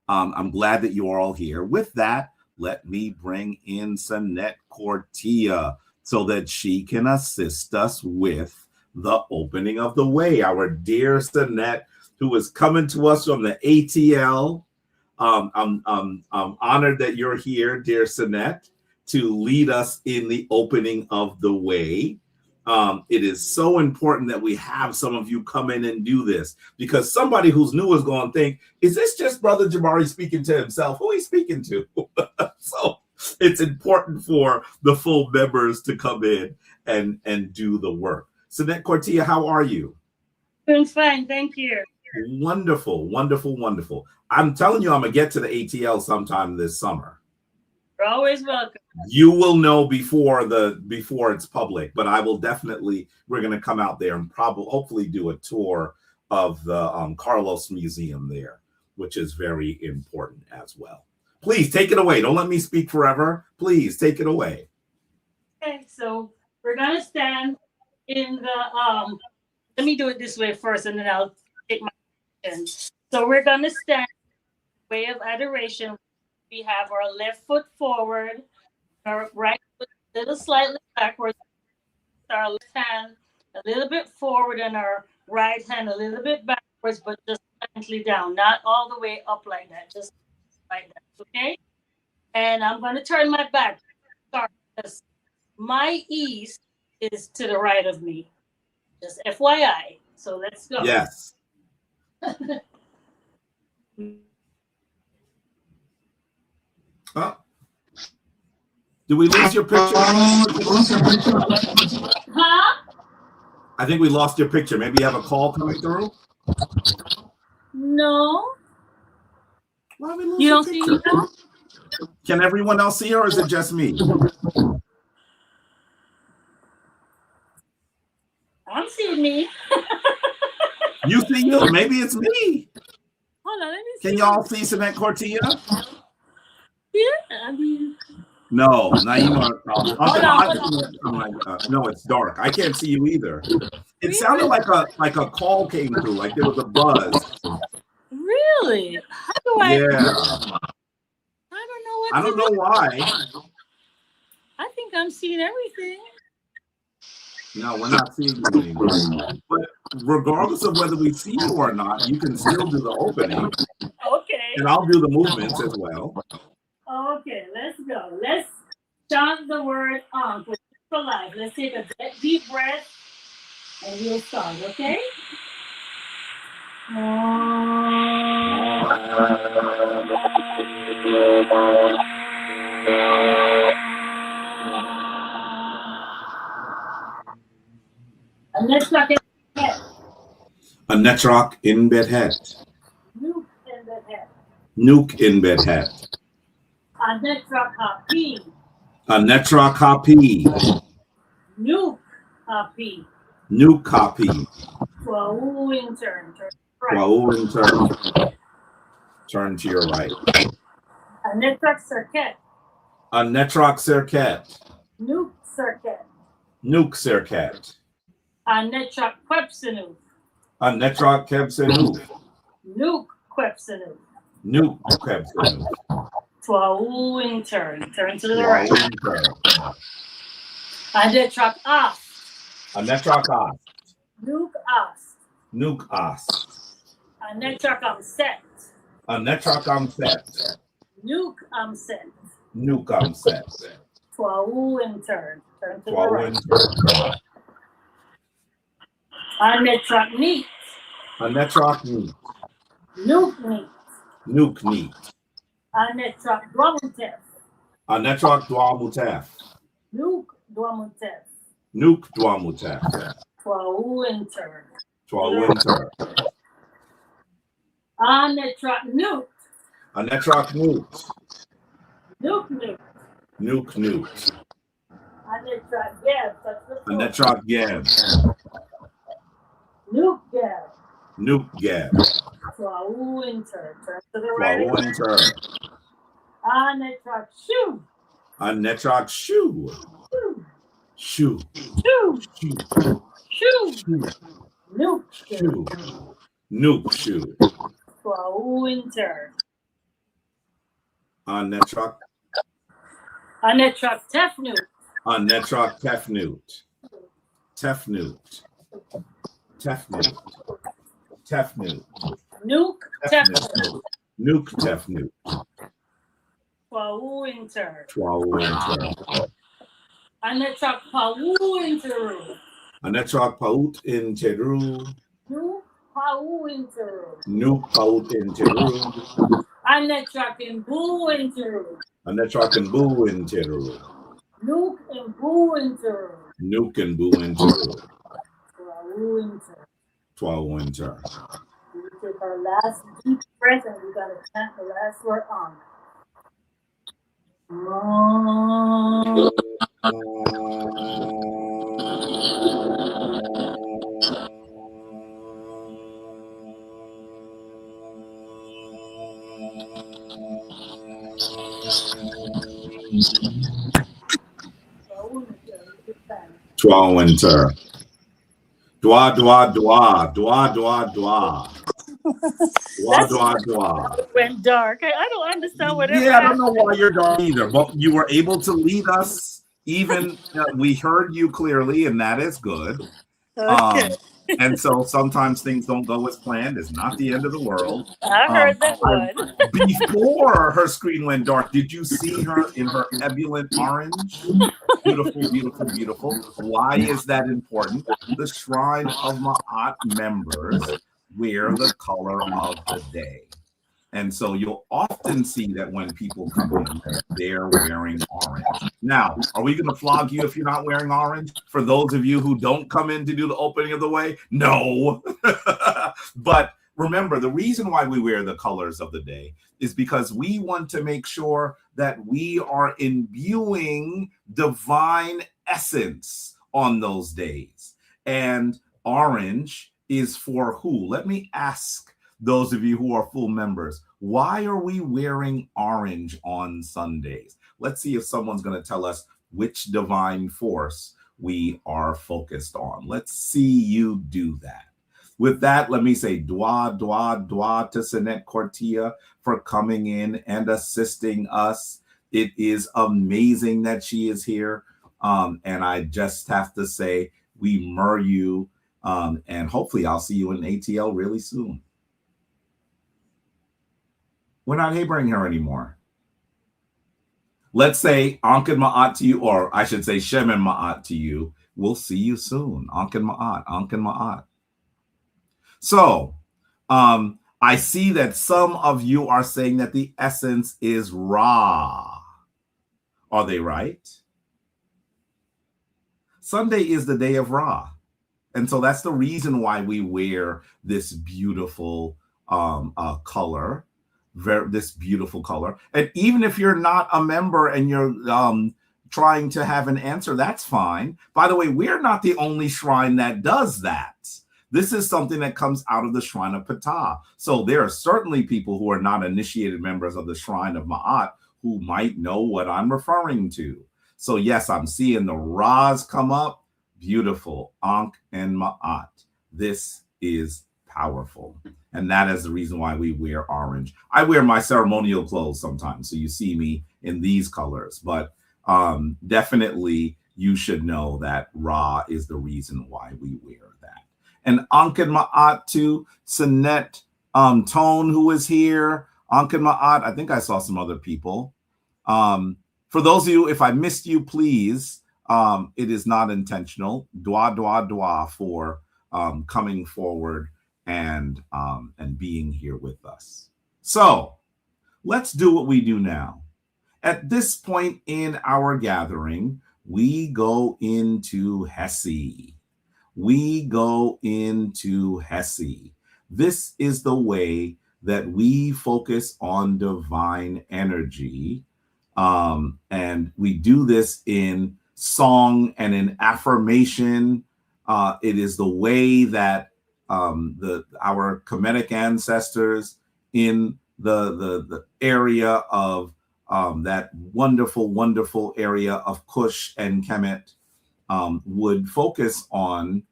I'm glad that you are all here. With that, let me bring in Sanet Cortia so that she can assist us with the opening of the way. Our dear Sanet, who is coming to us from the ATL. I'm honored that you're here, dear Sanet, to lead us in the opening of the way. It is so important that we have some of you come in and do this, because somebody who's new is going to think, is this just Brother Jabari speaking to himself? Who he's speaking to? So it's important for the full members to come in and do the work. Sanet Cortia, how are you? Doing fine, thank you. Wonderful, wonderful, wonderful. I'm telling you, I'm going to get to the ATL sometime this summer. You're always welcome. You will know before it's public, but I will definitely, we're going to come out there and hopefully do a tour of the Carlos Museum there, which is very important as well. Please take it away. Don't let me speak forever. Please take it away. Okay, so we're going to stand in the, let me do it this way first, and then I'll take my position. So we're going to stand in the way of adoration. We have our left foot forward, our right foot a little slightly backwards, our left hand a little bit forward, and our right hand a little bit backwards, but just slightly down, not all the way up like that, just like that, okay? And I'm going to turn my back, because my east is to the right of me. Just FYI. So let's go. Yes. Oh. Did we lose your picture? Huh? I think we lost your picture. Maybe you have a call coming through? No. Why we lose you don't picture? see me now? Can everyone else see her, or is it just me? I'm seeing me. You see you? Maybe it's me. Hold on, let me see. Can y'all see Sanet Cortia? Yeah, I mean. No, now you know. Hold on. No, it's dark. I can't see you either. It sounded like a call came through, like there was a buzz. Really? How do I? Yeah. I don't know what. I don't know why. I think I'm seeing everything. No, we're not seeing you anymore. But regardless of whether we see you or not, you can still do the opening. Okay. And I'll do the movements as well. Okay, let's go. Let's chant the word on for life. Let's take a deep breath and we'll start, okay? A netrock in bed head. Nuke in bed head. Nuke in bed head. A netrock happy. A netrock happy. Nuke happy. Nuke copy. Twelve in turn. Twelve in turn. Turn to your right. A netrock circuit. A netrock circuit. Nuke circuit. Nuke Serket. Anetrok Quepsinu. Anetrok Kebsenu. Nuke Quepsinu. Nuke Kebsenu. Twau in turn. Turn to the right. Winter. Anetrok As. Anetrok As. Nuke As. Nuke As. Anetrok Set. Anetrok Set. Nuke Set. Nuke Set. Twau in turn. Turn to the Twau right. Winter. Anetrok Neat. Anetrok Neat. Nuke Neat. Nuke Neat. Anetrok Dwamutef. Anetrok Dwamutef. Nuke Dwamutef. Nuke Dwamutef. Twau in turn. Twau Winter. Anetrok Newt. Anetrok Newt. Nuke Newt. Nuke Newt. Anetrok Geb. That's the fourth. Anetrok Geb. Nuke Geb. Nuke Geb. Twau in turn. Turn to the Twau right. Winter. Anetrok Shoe. Anetrok Shoe. Shoe. Shoe. Shoe. Shoe. Shoe. Shoe. Nuke Shoe. Nuke Shoe. Twau in turn. Anetrok. Anetrok Tefnut. Anetrok Tefnut. Tefnut. Tefnut. Tefnut. Nuke Tefnut. Nuke Tefnut. Twau in turn. Twau Winter. Anetrok Pau in Teru. Anetrok Paut in Teru. Nuke Pau in Teru. Nuke Paut in Teru. Anetrok Imbu in Teru. Anetrok and Boo in Teru. Nuke Imbu in Teru. Nuke and Boo in Teru. Twau in turn. Twau Winter. We take our last deep breath and we gotta chant the last word on. Twau Winter. Dwa, dwa, dwa. Dwa, dwa, dwa. Dwa, dwa, dwa. Went dark. I don't understand what it Yeah, I don't know why you're dark either, but you were able to lead us. Even we heard you clearly, and that is good. Okay. And so sometimes things don't go as planned. It's not the end of the world. I heard that one. Before her screen went dark, did you see her in her ebullient orange? Beautiful, beautiful, beautiful. Why is that important? The Shrine of Ma'at members wear the color of the day. And so you'll often see that when people come in, they're wearing orange. Now, are we going to flog you if you're not wearing orange? For those of you who don't come in to do the opening of the way? No. But remember, the reason why we wear the colors of the day is because we want to make sure that we are imbuing divine essence on those days. And orange is for who? Let me ask those of you who are full members, why are we wearing orange on Sundays? Let's see if someone's going to tell us which divine force we are focused on. Let's see you do that. With that, let me say dwa, dwa, dwa to Sinet Cortia for coming in and assisting us. It is amazing that she is here. And I just have to say, we mur you. And hopefully I'll see you in ATL really soon. We're not neighboring her anymore. Let's say Ankh and Ma'at to you, or I should say Shem and Ma'at to you. We'll see you soon. Ankh and Ma'at, Ankh and Ma'at. So I see that some of you are saying that the essence is Ra. Are they right? Sunday is the day of Ra. And so that's the reason why we wear this beautiful color. This beautiful color. And even if you're not a member and you're trying to have an answer, that's fine. By the way, we're not the only shrine that does that. This is something that comes out of the Shrine of Ptah. So there are certainly people who are not initiated members of the Shrine of Ma'at who might know what I'm referring to. So yes, I'm seeing the Ra's come up. Beautiful. Ankh and Ma'at. This is powerful. And that is the reason why we wear orange. I wear my ceremonial clothes sometimes, so you see me in these colors. But definitely you should know that Ra is the reason why we wear that. And Ankh and Ma'at too. Sinette Tone, who is here. Ankh and Ma'at. I think I saw some other people. For those of you, if I missed you, please, it is not intentional. Dua, dua, dua for coming forward and being here with us. So let's do what we do now. At this point in our gathering, we go into Hesi. We go into Hesi. This is the way that we focus on divine energy. And we do this in song and in affirmation. It is the way that our Kemetic ancestors in the area of that wonderful, wonderful area of Kush and Kemet would focus on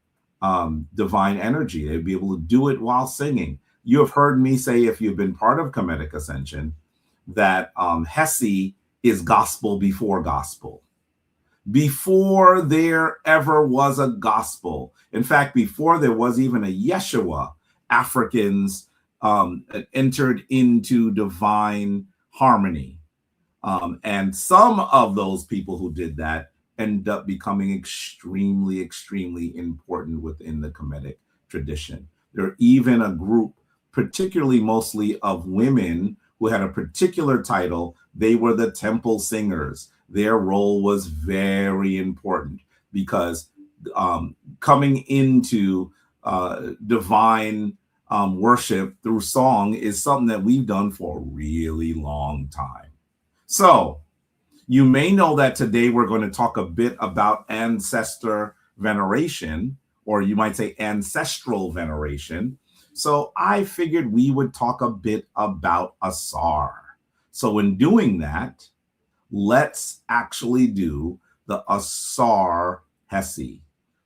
divine energy. They'd be able to do it while singing. You have heard me say, if you've been part of Kemetic Ascension, that Hesi is gospel before gospel. Before there ever was a gospel. In fact, before there was even a Yeshua, Africans entered into divine harmony. And some of those people who did that end up becoming extremely, extremely important within the Kemetic tradition. There are even a group, particularly mostly of women, who had a particular title. They were the temple singers. Their role was very important because coming into divine worship through song is something that we've done for a really long time. So you may know that today we're going to talk a bit about ancestor veneration, or you might say ancestral veneration. So I figured we would talk a bit about Asar. So in doing that, let's actually do the Asar Hesi.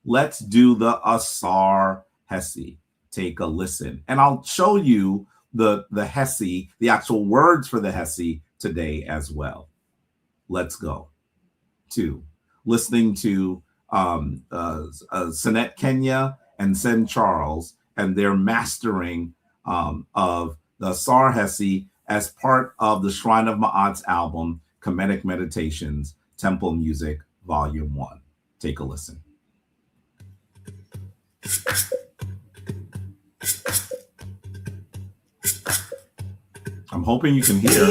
Let's do the Asar Hesi. Take a listen. And I'll show you the Hesi, the actual words for the Hesi today as well. Let's go to listening to Sinette Kenya and Sen Charles and their mastering of the Asar Hesi as part of the Shrine of Ma'at's album, Kemetic Meditations, Temple Music, Volume 1. Take a listen. I'm hoping you can hear.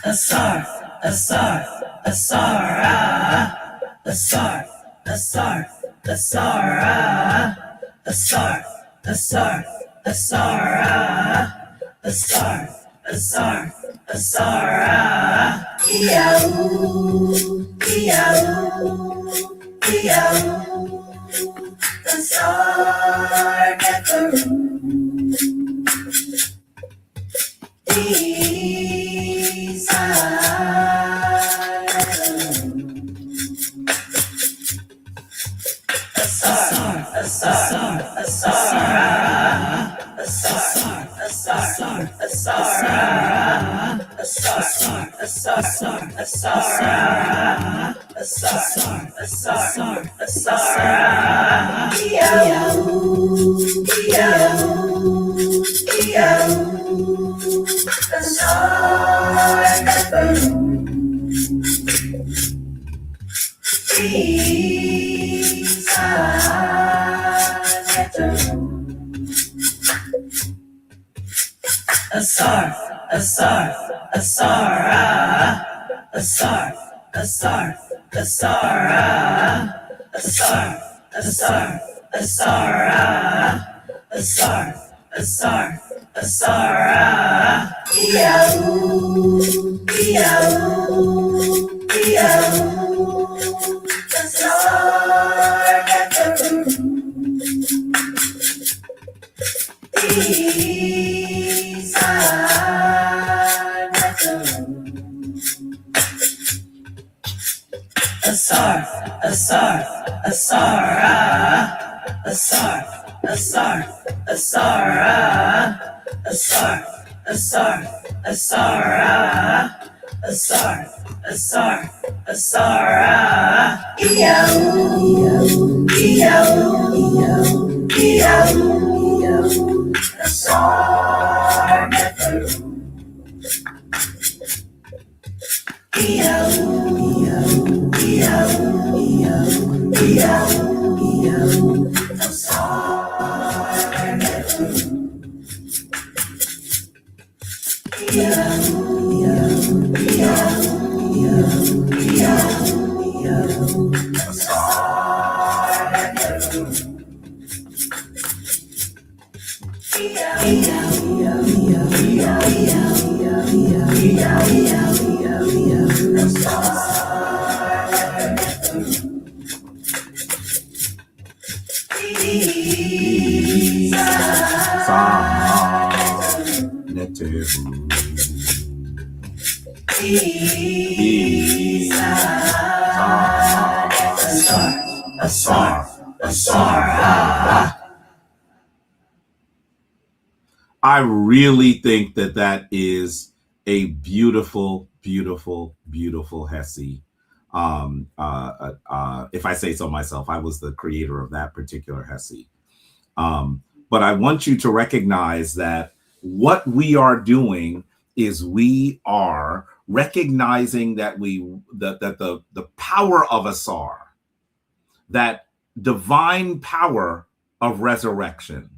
Asar, Asar, Asara, Asar, Asar, Asara, Asar, Asar, Asara, Asar, Asar, Asara, Yahoo, Yahoo, Yahoo, Asar, Neferu. Asar, Asar, Asara, Asar, Asar, Asara, Asar, Asar, Asara, Asar, Asar, Asara, Yahoo, Yahoo, Asar, Asar, Asara, Asar, Asar, Asara, Asar, Asar, Asara, Asar, Asar, Asara, Iyau, Iyau, Iyau, Asar, Iyau, I really think that that is a beautiful, beautiful, beautiful Hesse. If I say so myself, I was the creator of that particular Hesse. But I want you to recognize that what we are doing is we are recognizing that the power of Asar, that divine power of resurrection,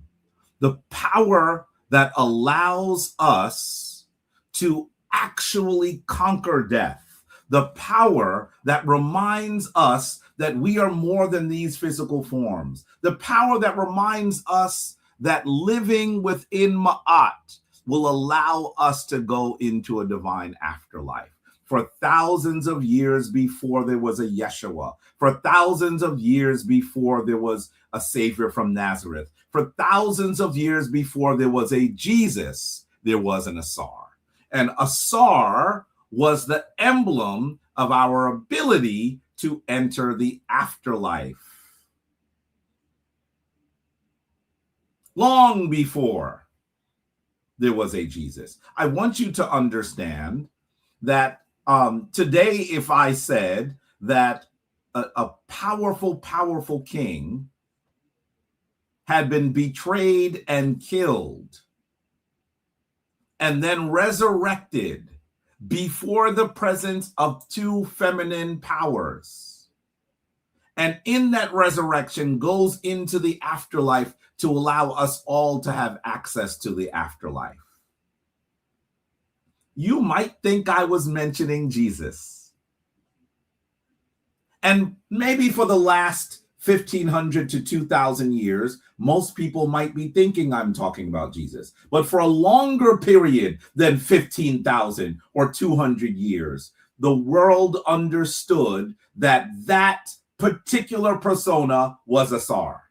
the power that allows us to actually conquer death, the power that reminds us that we are more than these physical forms, the power that reminds us that living within Ma'at will allow us to go into a divine afterlife. For thousands of years before there was a Yeshua, for thousands of years before there was a Savior from Nazareth, for thousands of years before there was a Jesus, there was an Asar. And Asar was the emblem of our ability to enter the afterlife. Long before there was a Jesus. I want you to understand that today, if I said that a powerful, powerful king had been betrayed and killed and then resurrected before the presence of two feminine powers, and in that resurrection goes into the afterlife to allow us all to have access to the afterlife, you might think I was mentioning Jesus. And maybe for the last 1,500 to 2,000 years, most people might be thinking I'm talking about Jesus. But for a longer period than 15,000 or 200 years, the world understood that that particular persona was Asar.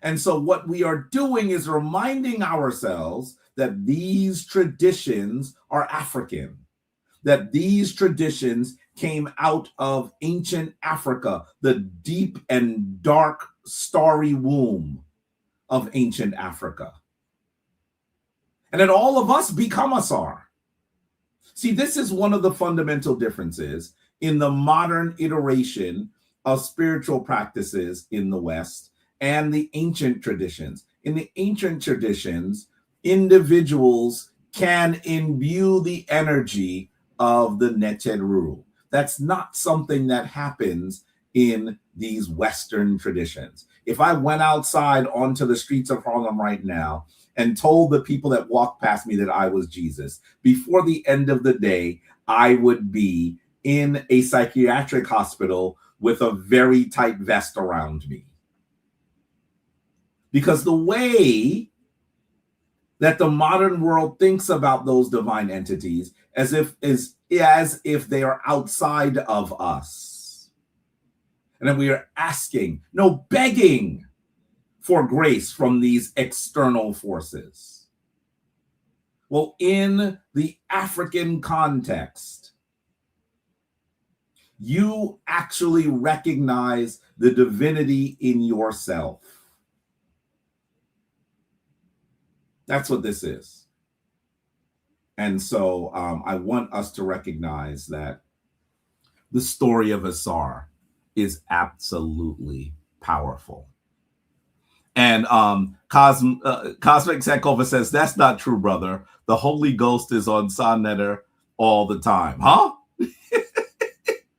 And so what we are doing is reminding ourselves that these traditions are African, that these traditions came out of ancient Africa, the deep and dark starry womb of ancient Africa. And that all of us become Asar. See, this is one of the fundamental differences in the modern iteration of spiritual practices in the West and the ancient traditions. In the ancient traditions, individuals can imbue the energy of the Neteru. That's not something that happens in these Western traditions. If I went outside onto the streets of Harlem right now and told the people that walked past me that I was Jesus, before the end of the day, I would be in a psychiatric hospital with a very tight vest around me. Because the way that the modern world thinks about those divine entities as if they are outside of us. And then we are asking, no, begging for grace from these external forces? Well, in the African context, you actually recognize the divinity in yourself. That's what this is. And so I want us to recognize that the story of Asar is absolutely powerful. And Cosmic Sankofa says, that's not true, brother. The Holy Ghost is on Sonnetter all the time. Huh?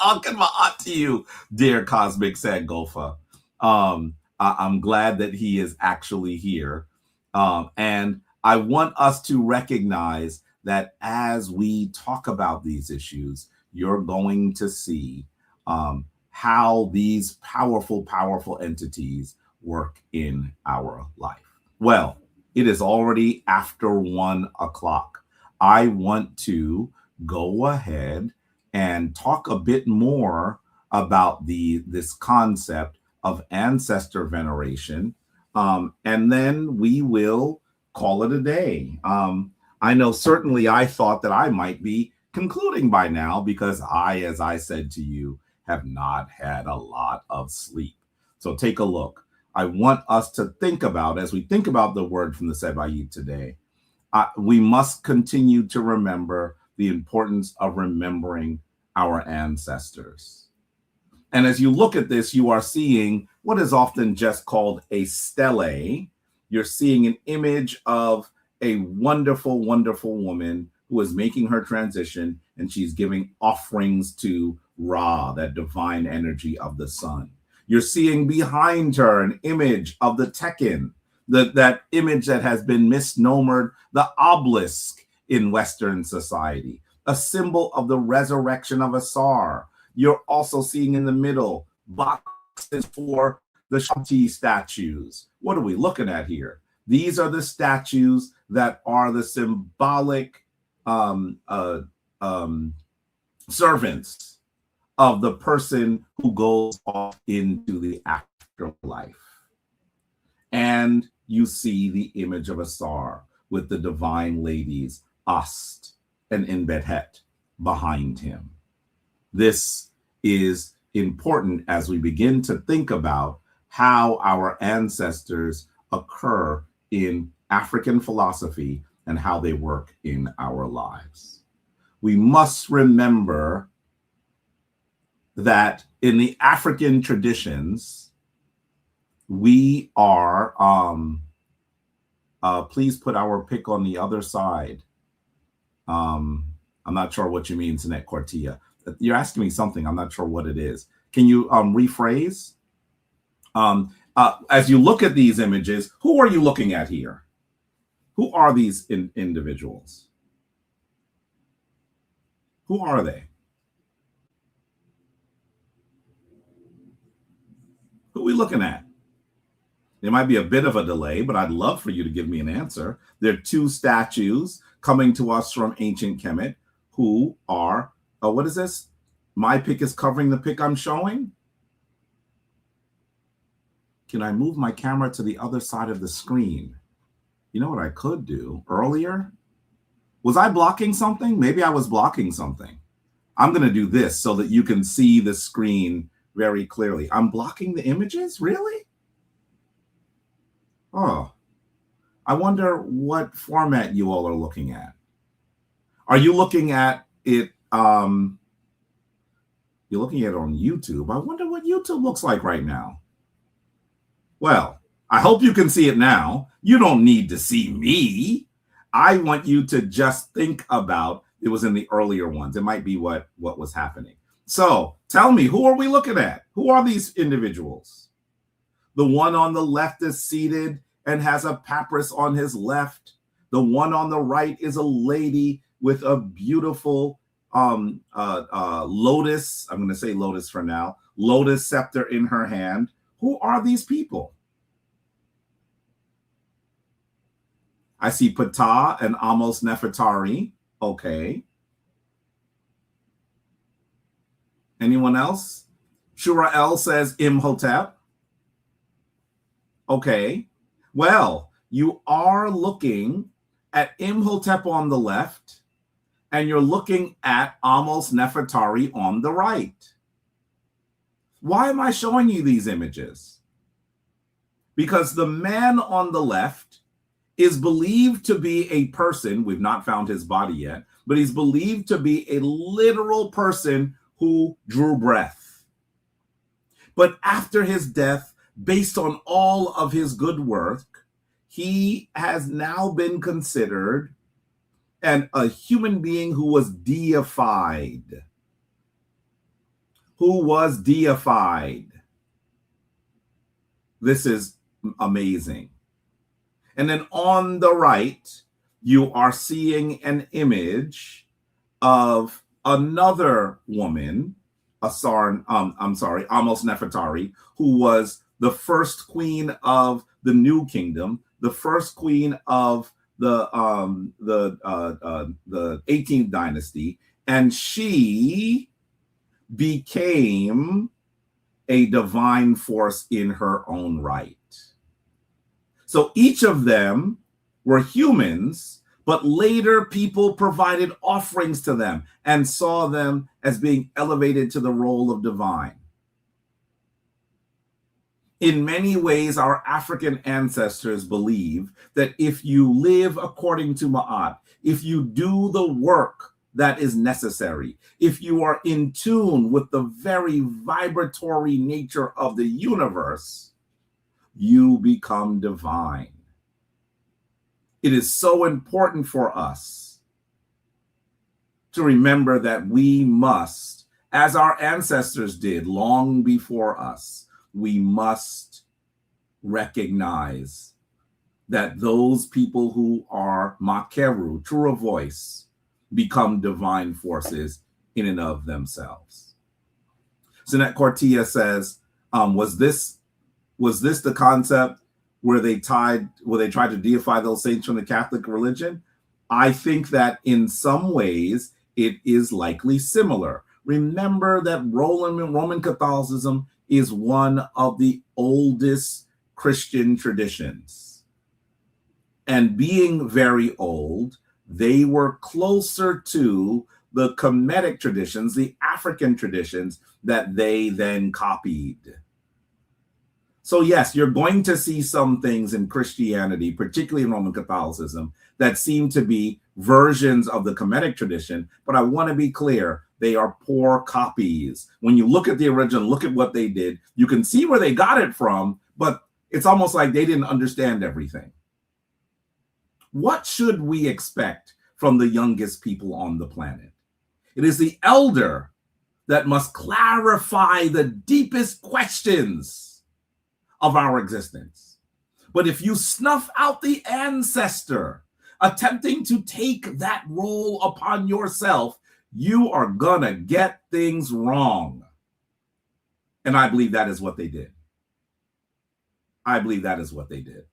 I'll give my aunt to you, dear Cosmic Sankofa. I'm glad that he is actually here. And I want us to recognize that as we talk about these issues, you're going to see how these powerful, powerful entities work in our life. Well, it is already after 1 o'clock. I want to go ahead and talk a bit more about this concept of ancestor veneration, and then we will call it a day. I know certainly I thought that I might be concluding by now because as I said to you, have not had a lot of sleep. So take a look. I want us to think about, as we think about the word from the Sebayit today, we must continue to remember the importance of remembering our ancestors. And as you look at this, you are seeing what is often just called a stele. You're seeing an image of a wonderful, wonderful woman who is making her transition, and she's giving offerings to Ra, that divine energy of the sun. You're seeing behind her an image of the Tekken, that image that has been misnomered, the obelisk in Western society, a symbol of the resurrection of Asar. You're also seeing in the middle boxes for the Shanti statues. What are we looking at here? These are the statues that are the symbolic servants of the person who goes off into the afterlife. And you see the image of Asar with the divine ladies, Ast and Inbethet, behind him. This is important as we begin to think about how our ancestors occur in African philosophy and how they work in our lives. We must remember that in the African traditions, we are, please put our pick on the other side. I'm not sure what you mean, Sinet Cortia. You're asking me something. I'm not sure what it is. Can you rephrase? As you look at these images, who are you looking at here? Who are these individuals? Who are they? Who are we looking at? There might be a bit of a delay, but I'd love for you to give me an answer. There are two statues coming to us from ancient Kemet who are, what is this? My pick is covering the pick I'm showing. Can I move my camera to the other side of the screen? You know what I could do earlier? Was I blocking something? Maybe I was blocking something. I'm going to do this so that you can see the screen very clearly. I'm blocking the images? Really? Oh, I wonder what format you all are looking at. Are you looking at it? You're looking at it on YouTube. I wonder what YouTube looks like right now. Well, I hope you can see it now. You don't need to see me. I want you to just think about, it was in the earlier ones. It might be what was happening. So tell me, who are we looking at? Who are these individuals? The one on the left is seated and has a papyrus on his left. The one on the right is a lady with a beautiful lotus, I'm going to say lotus for now, lotus scepter in her hand. Who are these people? I see Ptah and Amos Nefertari. Okay. Anyone else? Shura El says Imhotep. Okay. Well, you are looking at Imhotep on the left, and you're looking at Amos Nefertari on the right. Why am I showing you these images? Because the man on the left is believed to be a person, we've not found his body yet, but he's believed to be a literal person who drew breath. But after his death, based on all of his good work, he has now been considered a human being who was deified. Who was deified. This is amazing. And then on the right, you are seeing an image of another woman, Amos Nefertari, who was the first queen of the New Kingdom, the first queen of the 18th dynasty, and she became a divine force in her own right. So each of them were humans, but later people provided offerings to them and saw them as being elevated to the role of divine. In many ways, our African ancestors believe that if you live according to Ma'at, if you do the work that is necessary, if you are in tune with the very vibratory nature of the universe, you become divine. It is so important for us to remember that we must, as our ancestors did long before us, we must recognize that those people who are Makeru, true of voice, become divine forces in and of themselves. Sinet Cortia says, was this the concept where they tried to deify those saints from the Catholic religion? I think that in some ways it is likely similar. Remember that Roman Catholicism is one of the oldest Christian traditions. And being very old, they were closer to the Kemetic traditions, the African traditions that they then copied. So yes, you're going to see some things in Christianity, particularly in Roman Catholicism, that seem to be versions of the Kemetic tradition, but I want to be clear, they are poor copies. When you look at the original, look at what they did, you can see where they got it from, but it's almost like they didn't understand everything. What should we expect from the youngest people on the planet? It is the elder that must clarify the deepest questions of our existence. But if you snuff out the ancestor, attempting to take that role upon yourself, you are gonna get things wrong. And I believe that is what they did. I believe that is what they did.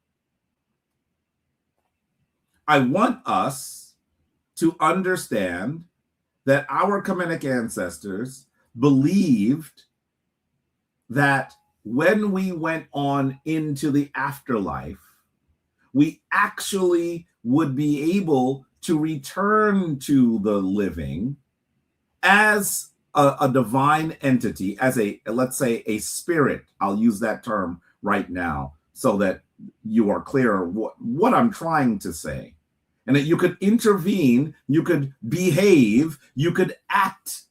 I want us to understand that our Kemetic ancestors believed that when we went on into the afterlife, we actually would be able to return to the living as a divine entity, as let's say, a spirit. I'll use that term right now so that you are clear what I'm trying to say. And that you could intervene, you could behave, you could act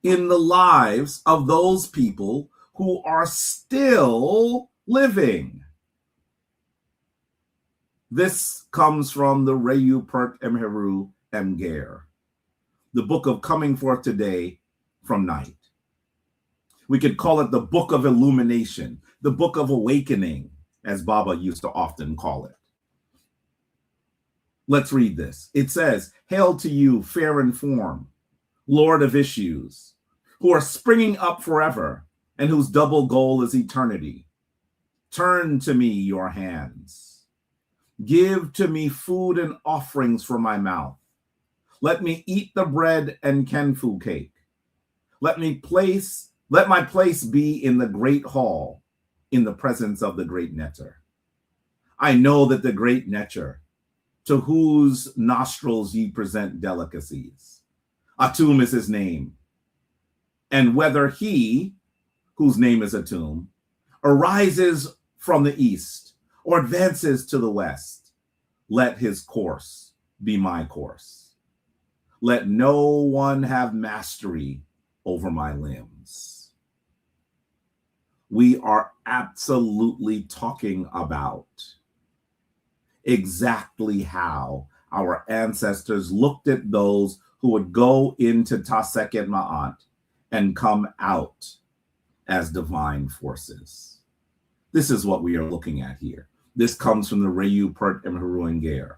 in the lives of those people who are still living. This comes from the Reyu Pert Emheru Emger, the book of coming forth today from night. We could call it the book of illumination, the book of awakening, as Baba used to often call it. Let's read this. It says, "Hail to you, fair in form, Lord of issues, who are springing up forever, and whose double goal is eternity. Turn to me your hands. Give to me food and offerings for my mouth. Let me eat the bread and kenfu cake. Let my place be in the great hall, in the presence of the great Neter. I know that the great Neter, to whose nostrils ye present delicacies, Atum is his name. And whether he, whose name is Atum, arises from the east or advances to the west, let his course be my course. Let no one have mastery over my limbs. We are absolutely talking about exactly how our ancestors looked at those who would go into Taseket Ma'at and come out as divine forces. This is what we are looking at here. This comes from the Reyu Pert Emheruenger.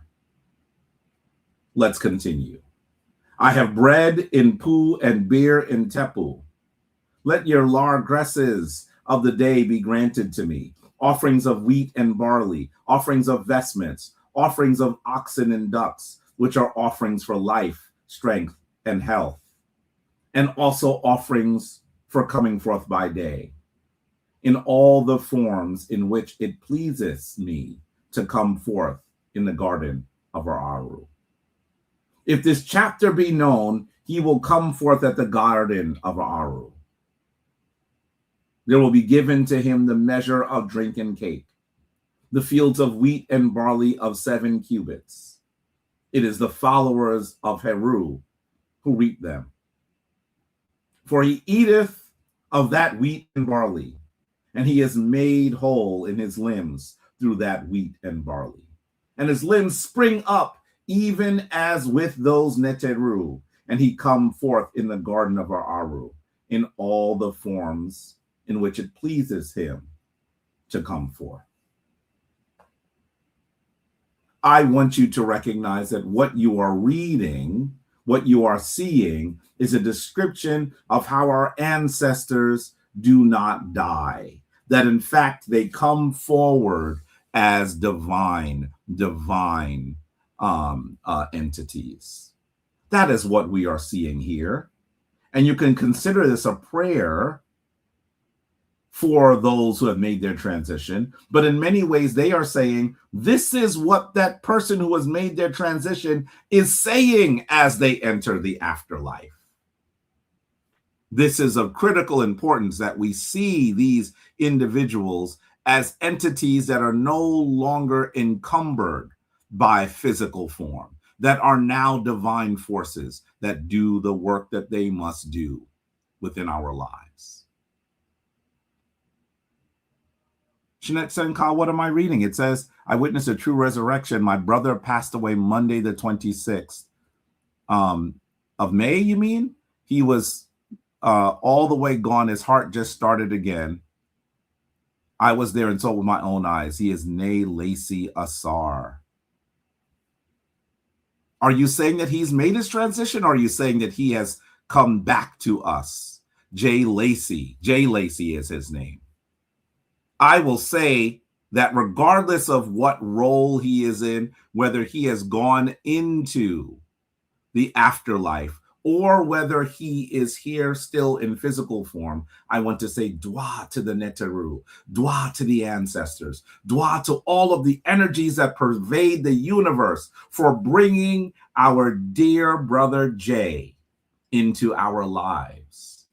Let's continue. I have bread in Pu and beer in Tepu. Let your largesses of the day be granted to me, offerings of wheat and barley, offerings of vestments, offerings of oxen and ducks, which are offerings for life, strength, and health, and also offerings for coming forth by day, in all the forms in which it pleases me to come forth in the garden of our Aru. If this chapter be known, he will come forth at the garden of Aru. There will be given to him the measure of drink and cake, the fields of wheat and barley of 7 cubits. It is the followers of Heru who reap them. For he eateth of that wheat and barley, and he is made whole in his limbs through that wheat and barley. And his limbs spring up even as with those Neteru, and he come forth in the garden of our Aru, in all the forms in which it pleases him to come forth. I want you to recognize that what you are reading, what you are seeing, is a description of how our ancestors do not die, that in fact they come forward as divine entities. That is what we are seeing here. And you can consider this a prayer for those who have made their transition. But in many ways, they are saying, this is what that person who has made their transition is saying as they enter the afterlife. This is of critical importance that we see these individuals as entities that are no longer encumbered by physical form, that are now divine forces that do the work that they must do within our lives. Shanette Senka, what am I reading? It says, I witnessed a true resurrection. My brother passed away Monday, the 26th of May, you mean? He was all the way gone. His heart just started again. I was there and saw with my own eyes. He is Ne Lacey Asar. Are you saying that he's made his transition, or are you saying that he has come back to us? Jay Lacey is his name. I will say that regardless of what role he is in, whether he has gone into the afterlife or whether he is here still in physical form, I want to say dua to the Neteru, dua to the ancestors, dua to all of the energies that pervade the universe for bringing our dear brother Jay into our lives.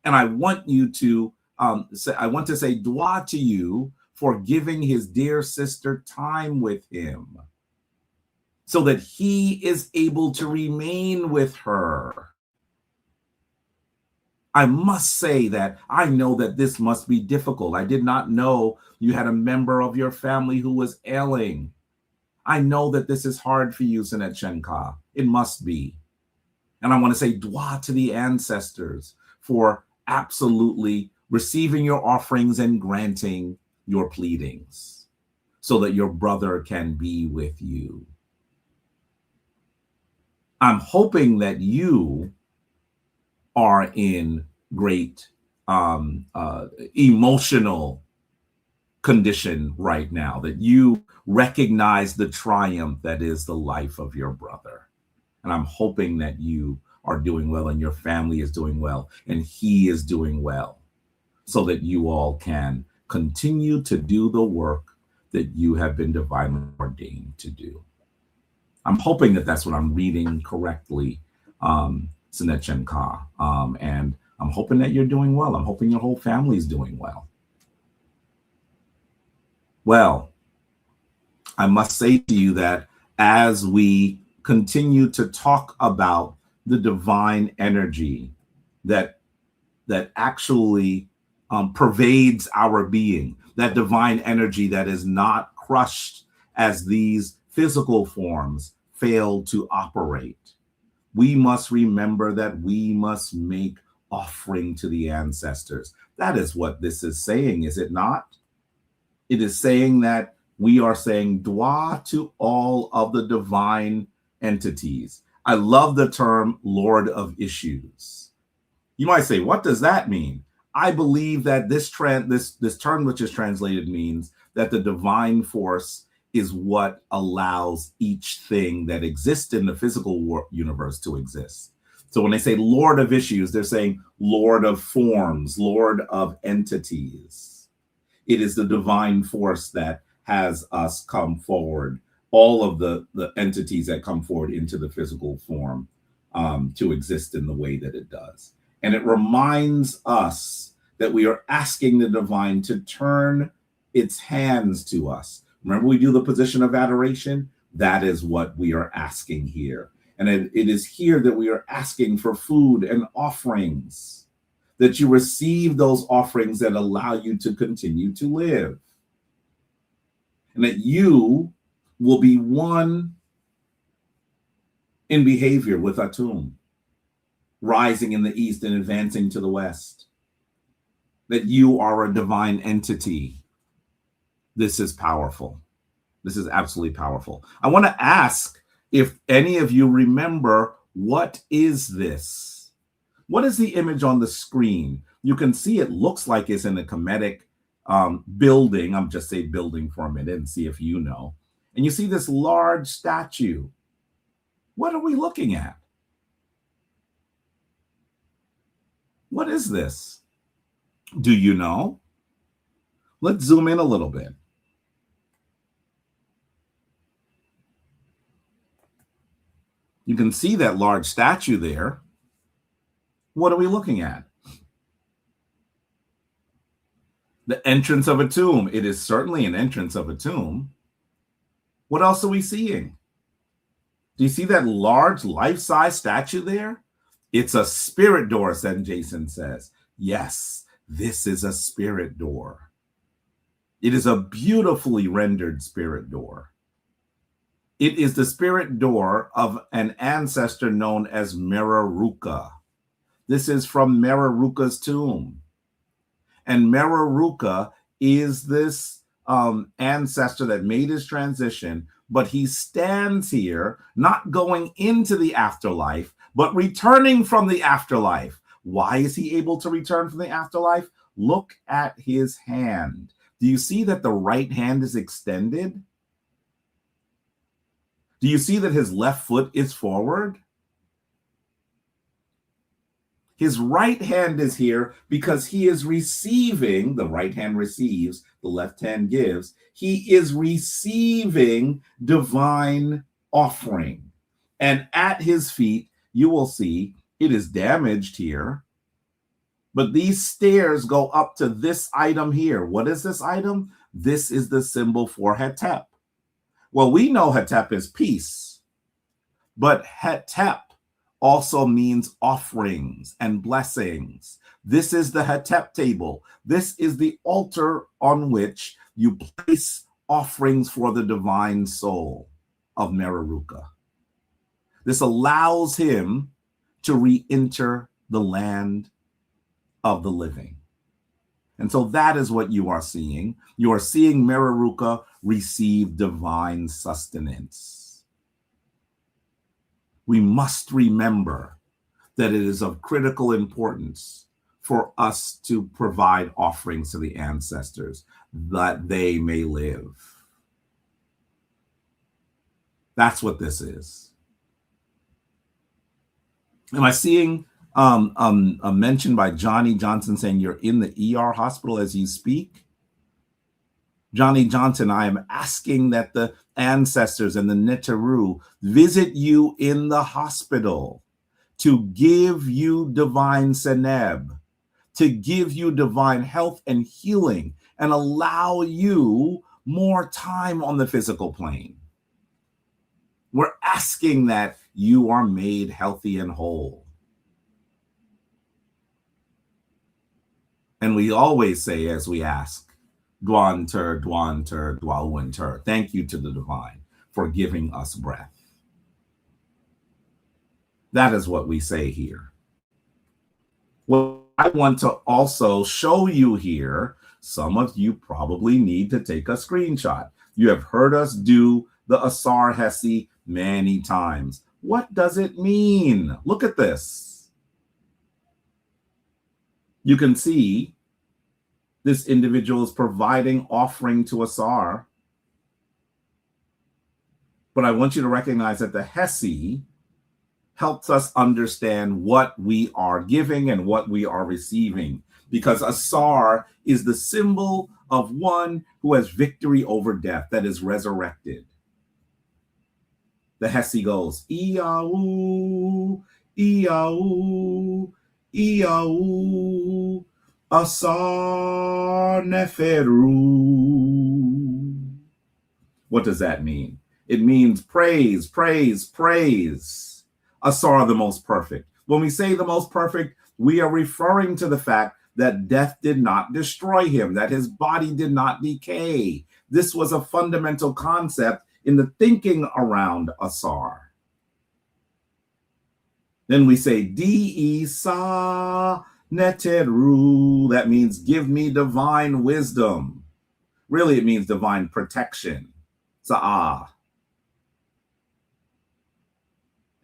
And I want you to I want to say dua to you for giving his dear sister time with him so that he is able to remain with her. I must say that I know that this must be difficult. I did not know you had a member of your family who was ailing. I know that this is hard for you, Sinet Shenka. It must be. And I want to say dua to the ancestors for absolutely receiving your offerings and granting your pleadings so that your brother can be with you. I'm hoping that you are in great emotional condition right now, that you recognize the triumph that is the life of your brother. And I'm hoping that you are doing well and your family is doing well and he is doing well, so that you all can continue to do the work that you have been divinely ordained to do. I'm hoping that that's what I'm reading correctly, Sinetchen Ka. And I'm hoping that you're doing well. I'm hoping your whole family's doing well. Well, I must say to you that as we continue to talk about the divine energy that actually pervades our being, that divine energy that is not crushed as these physical forms fail to operate, we must remember that we must make offering to the ancestors. That is what this is saying, is it not? It is saying that we are saying dua to all of the divine entities. I love the term Lord of Issues. You might say, what does that mean? I believe that this term, which is translated, means that the divine force is what allows each thing that exists in the physical universe to exist. So when they say Lord of Issues, they're saying Lord of Forms, Lord of Entities. It is the divine force that has us come forward, all of the entities that come forward into the physical form to exist in the way that it does. And it reminds us that we are asking the divine to turn its hands to us. Remember, we do the position of adoration? That is what we are asking here. And it is here that we are asking for food and offerings, that you receive those offerings that allow you to continue to live. And that you will be one in behavior with Atum, rising in the east and advancing to the west. That you are a divine entity. This is powerful. This is absolutely powerful. I want to ask if any of you remember, what is this? What is the image on the screen? You can see it looks like it's in a Kemetic building. I'm just saying building for a minute and see if you know. And you see this large statue. What are we looking at? What is this? Do you know? Let's zoom in a little bit. You can see that large statue there. What are we looking at? The entrance of a tomb. It is certainly an entrance of a tomb. What else are we seeing? Do you see that large life-size statue there? It's a spirit door, Sen Jason says. Yes, this is a spirit door. It is a beautifully rendered spirit door. It is the spirit door of an ancestor known as Mereruka. This is from Mereruka's tomb. And Mereruka is this ancestor that made his transition, but he stands here, not going into the afterlife, but returning from the afterlife. Why is he able to return from the afterlife? Look at his hand. Do you see that the right hand is extended? Do you see that his left foot is forward? His right hand is here because he is receiving, the right hand receives, the left hand gives. He is receiving divine offering. And at his feet, you will see it is damaged here. But these stairs go up to this item here. What is this item? This is the symbol for Hetep. Well, we know Hetep is peace, but Hetep also means offerings and blessings. This is the Hetep table. This is the altar on which you place offerings for the divine soul of Mereruka. This allows him to re-enter the land of the living. And so that is what you are seeing. You are seeing Mereruka receive divine sustenance. We must remember that it is of critical importance for us to provide offerings to the ancestors that they may live. That's what this is. Am I seeing a mention by Johnny Johnson saying you're in the ER hospital as you speak? Johnny Johnson, I am asking that the ancestors and the Neteru visit you in the hospital to give you divine Seneb, to give you divine health and healing, and allow you more time on the physical plane. We're asking that you are made healthy and whole. And we always say as we ask, Dwan Ter, Dwawun Ter. Thank you to the divine for giving us breath. That is what we say here. What I want to also show you here, some of you probably need to take a screenshot. You have heard us do the Asar Hesi many times. What does it mean? Look at this. You can see this individual is providing offering to Asar. But I want you to recognize that the Hesi helps us understand what we are giving and what we are receiving, because Asar is the symbol of one who has victory over death, that is resurrected. The Hesi goes, Iau, Iau, Iau, Asar Neferu. What does that mean? It means praise, praise, praise. Asar, the most perfect. When we say the most perfect, we are referring to the fact that death did not destroy him, that his body did not decay. This was a fundamental concept in the thinking around Asar. Then we say, Di Sa Neteru. That means give me divine wisdom. Really, it means divine protection. Sa'ah.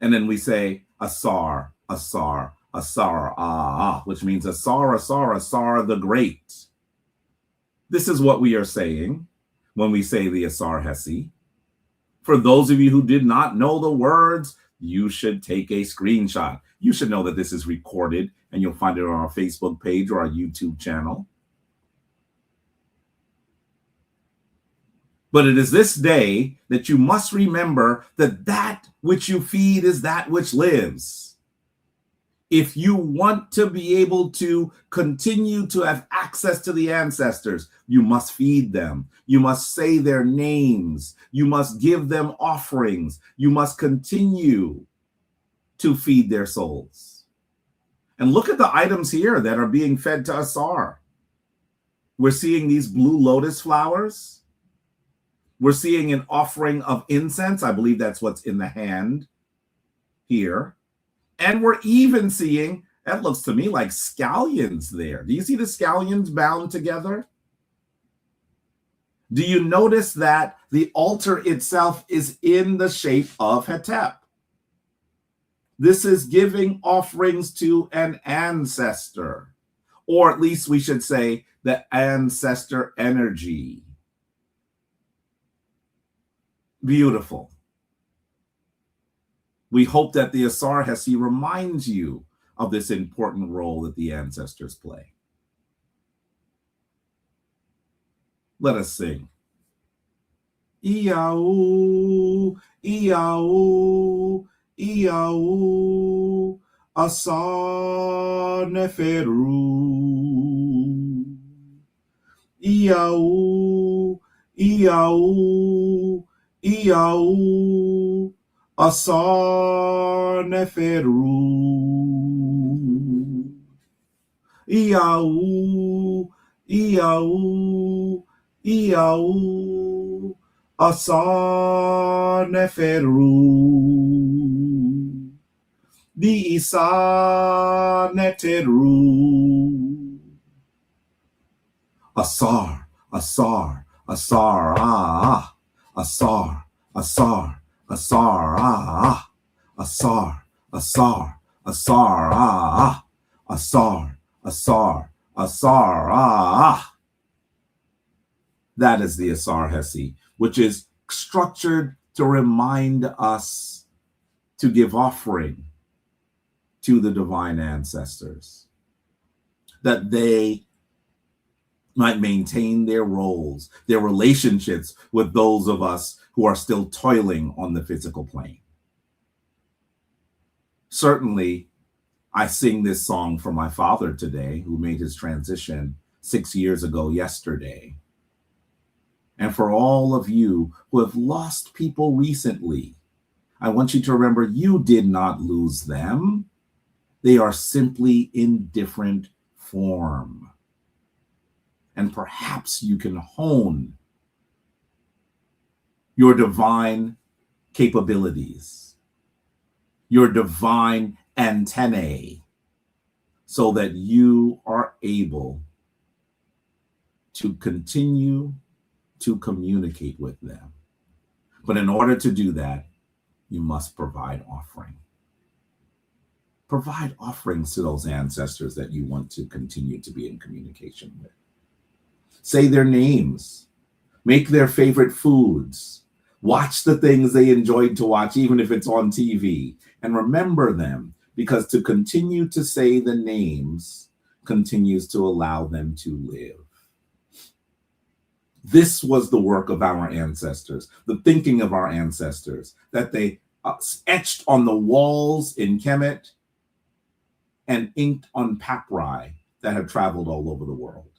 And then we say Asar, Asar, Asar, which means Asar, Asar, Asar the Great. This is what we are saying when we say the Asar Hesi. For those of you who did not know the words, you should take a screenshot. You should know that this is recorded, and you'll find it on our Facebook page or our YouTube channel. But it is this day that you must remember that that which you feed is that which lives. If you want to be able to continue to have access to the ancestors, you must feed them. You must say their names. You must give them offerings. You must continue to feed their souls. And look at the items here that are being fed to Asar. We're seeing these blue lotus flowers. We're seeing an offering of incense. I believe that's what's in the hand here. And we're even seeing, that looks to me like scallions there. Do you see the scallions bound together? Do you notice that the altar itself is in the shape of Hetep? This is giving offerings to an ancestor, or at least we should say the ancestor energy. Beautiful. We hope that the Asar Hesi reminds you of this important role that the ancestors play. Let us sing. Iau, Iau, Iau, Asar Neferu. Iau, Iau, Iau, Asar Neferu. Iau, Iau, Iau, Asar Neferu. Di Isa Neteru. Asar, Asar, Asar, Asar, Asar, Asar, Asar, Asar, Asar, Asar, Asar, Asar. That is the Asar Hesi, which is structured to remind us to give offering to the divine ancestors, that they might maintain their roles, their relationships with those of us who are still toiling on the physical plane. Certainly, I sing this song for my father today, who made his transition 6 years ago yesterday. And for all of you who have lost people recently, I want you to remember you did not lose them. They are simply in different form. And perhaps you can hone your divine capabilities, your divine antennae, so that you are able to continue to communicate with them. But in order to do that, you must provide offering. Provide offerings to those ancestors that you want to continue to be in communication with. Say their names, make their favorite foods, watch the things they enjoyed to watch, even if it's on TV, and remember them, because to continue to say the names continues to allow them to live. This was the work of our ancestors, the thinking of our ancestors, that they etched on the walls in Kemet and inked on papyri that have traveled all over the world.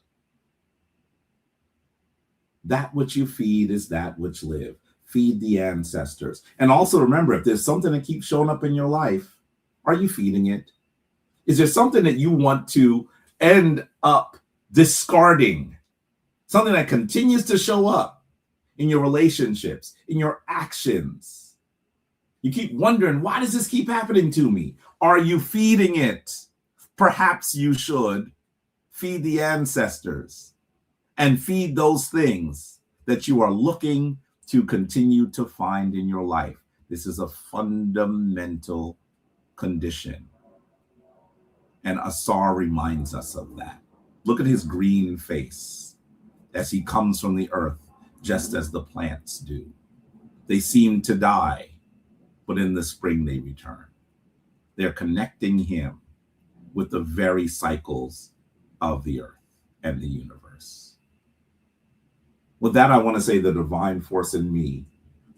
That which you feed is that which live. Feed the ancestors. And also remember, if there's something that keeps showing up in your life, are you feeding it? Is there something that you want to end up discarding? Something that continues to show up in your relationships, in your actions. You keep wondering, why does this keep happening to me? Are you feeding it? Perhaps you should feed the ancestors and feed those things that you are looking to continue to find in your life. This is a fundamental condition. And Asar reminds us of that. Look at his green face as he comes from the earth, just as the plants do. They seem to die, but in the spring they return. They're connecting him with the very cycles of the earth and the universe. With that, I want to say the divine force in me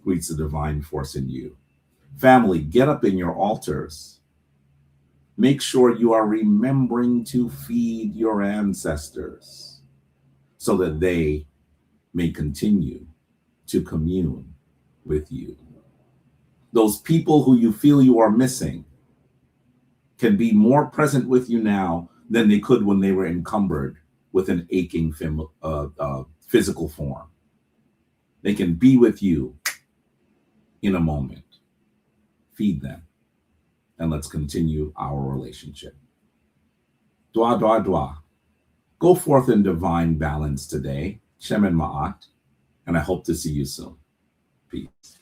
greets the divine force in you. Family, get up in your altars. Make sure you are remembering to feed your ancestors so that they may continue to commune with you. Those people who you feel you are missing can be more present with you now than they could when they were encumbered with an aching physical form. They can be with you in a moment. Feed them, and let's continue our relationship. Dwa, dwa, dwa. Go forth in divine balance today. Shem and Ma'at, and I hope to see you soon. Peace.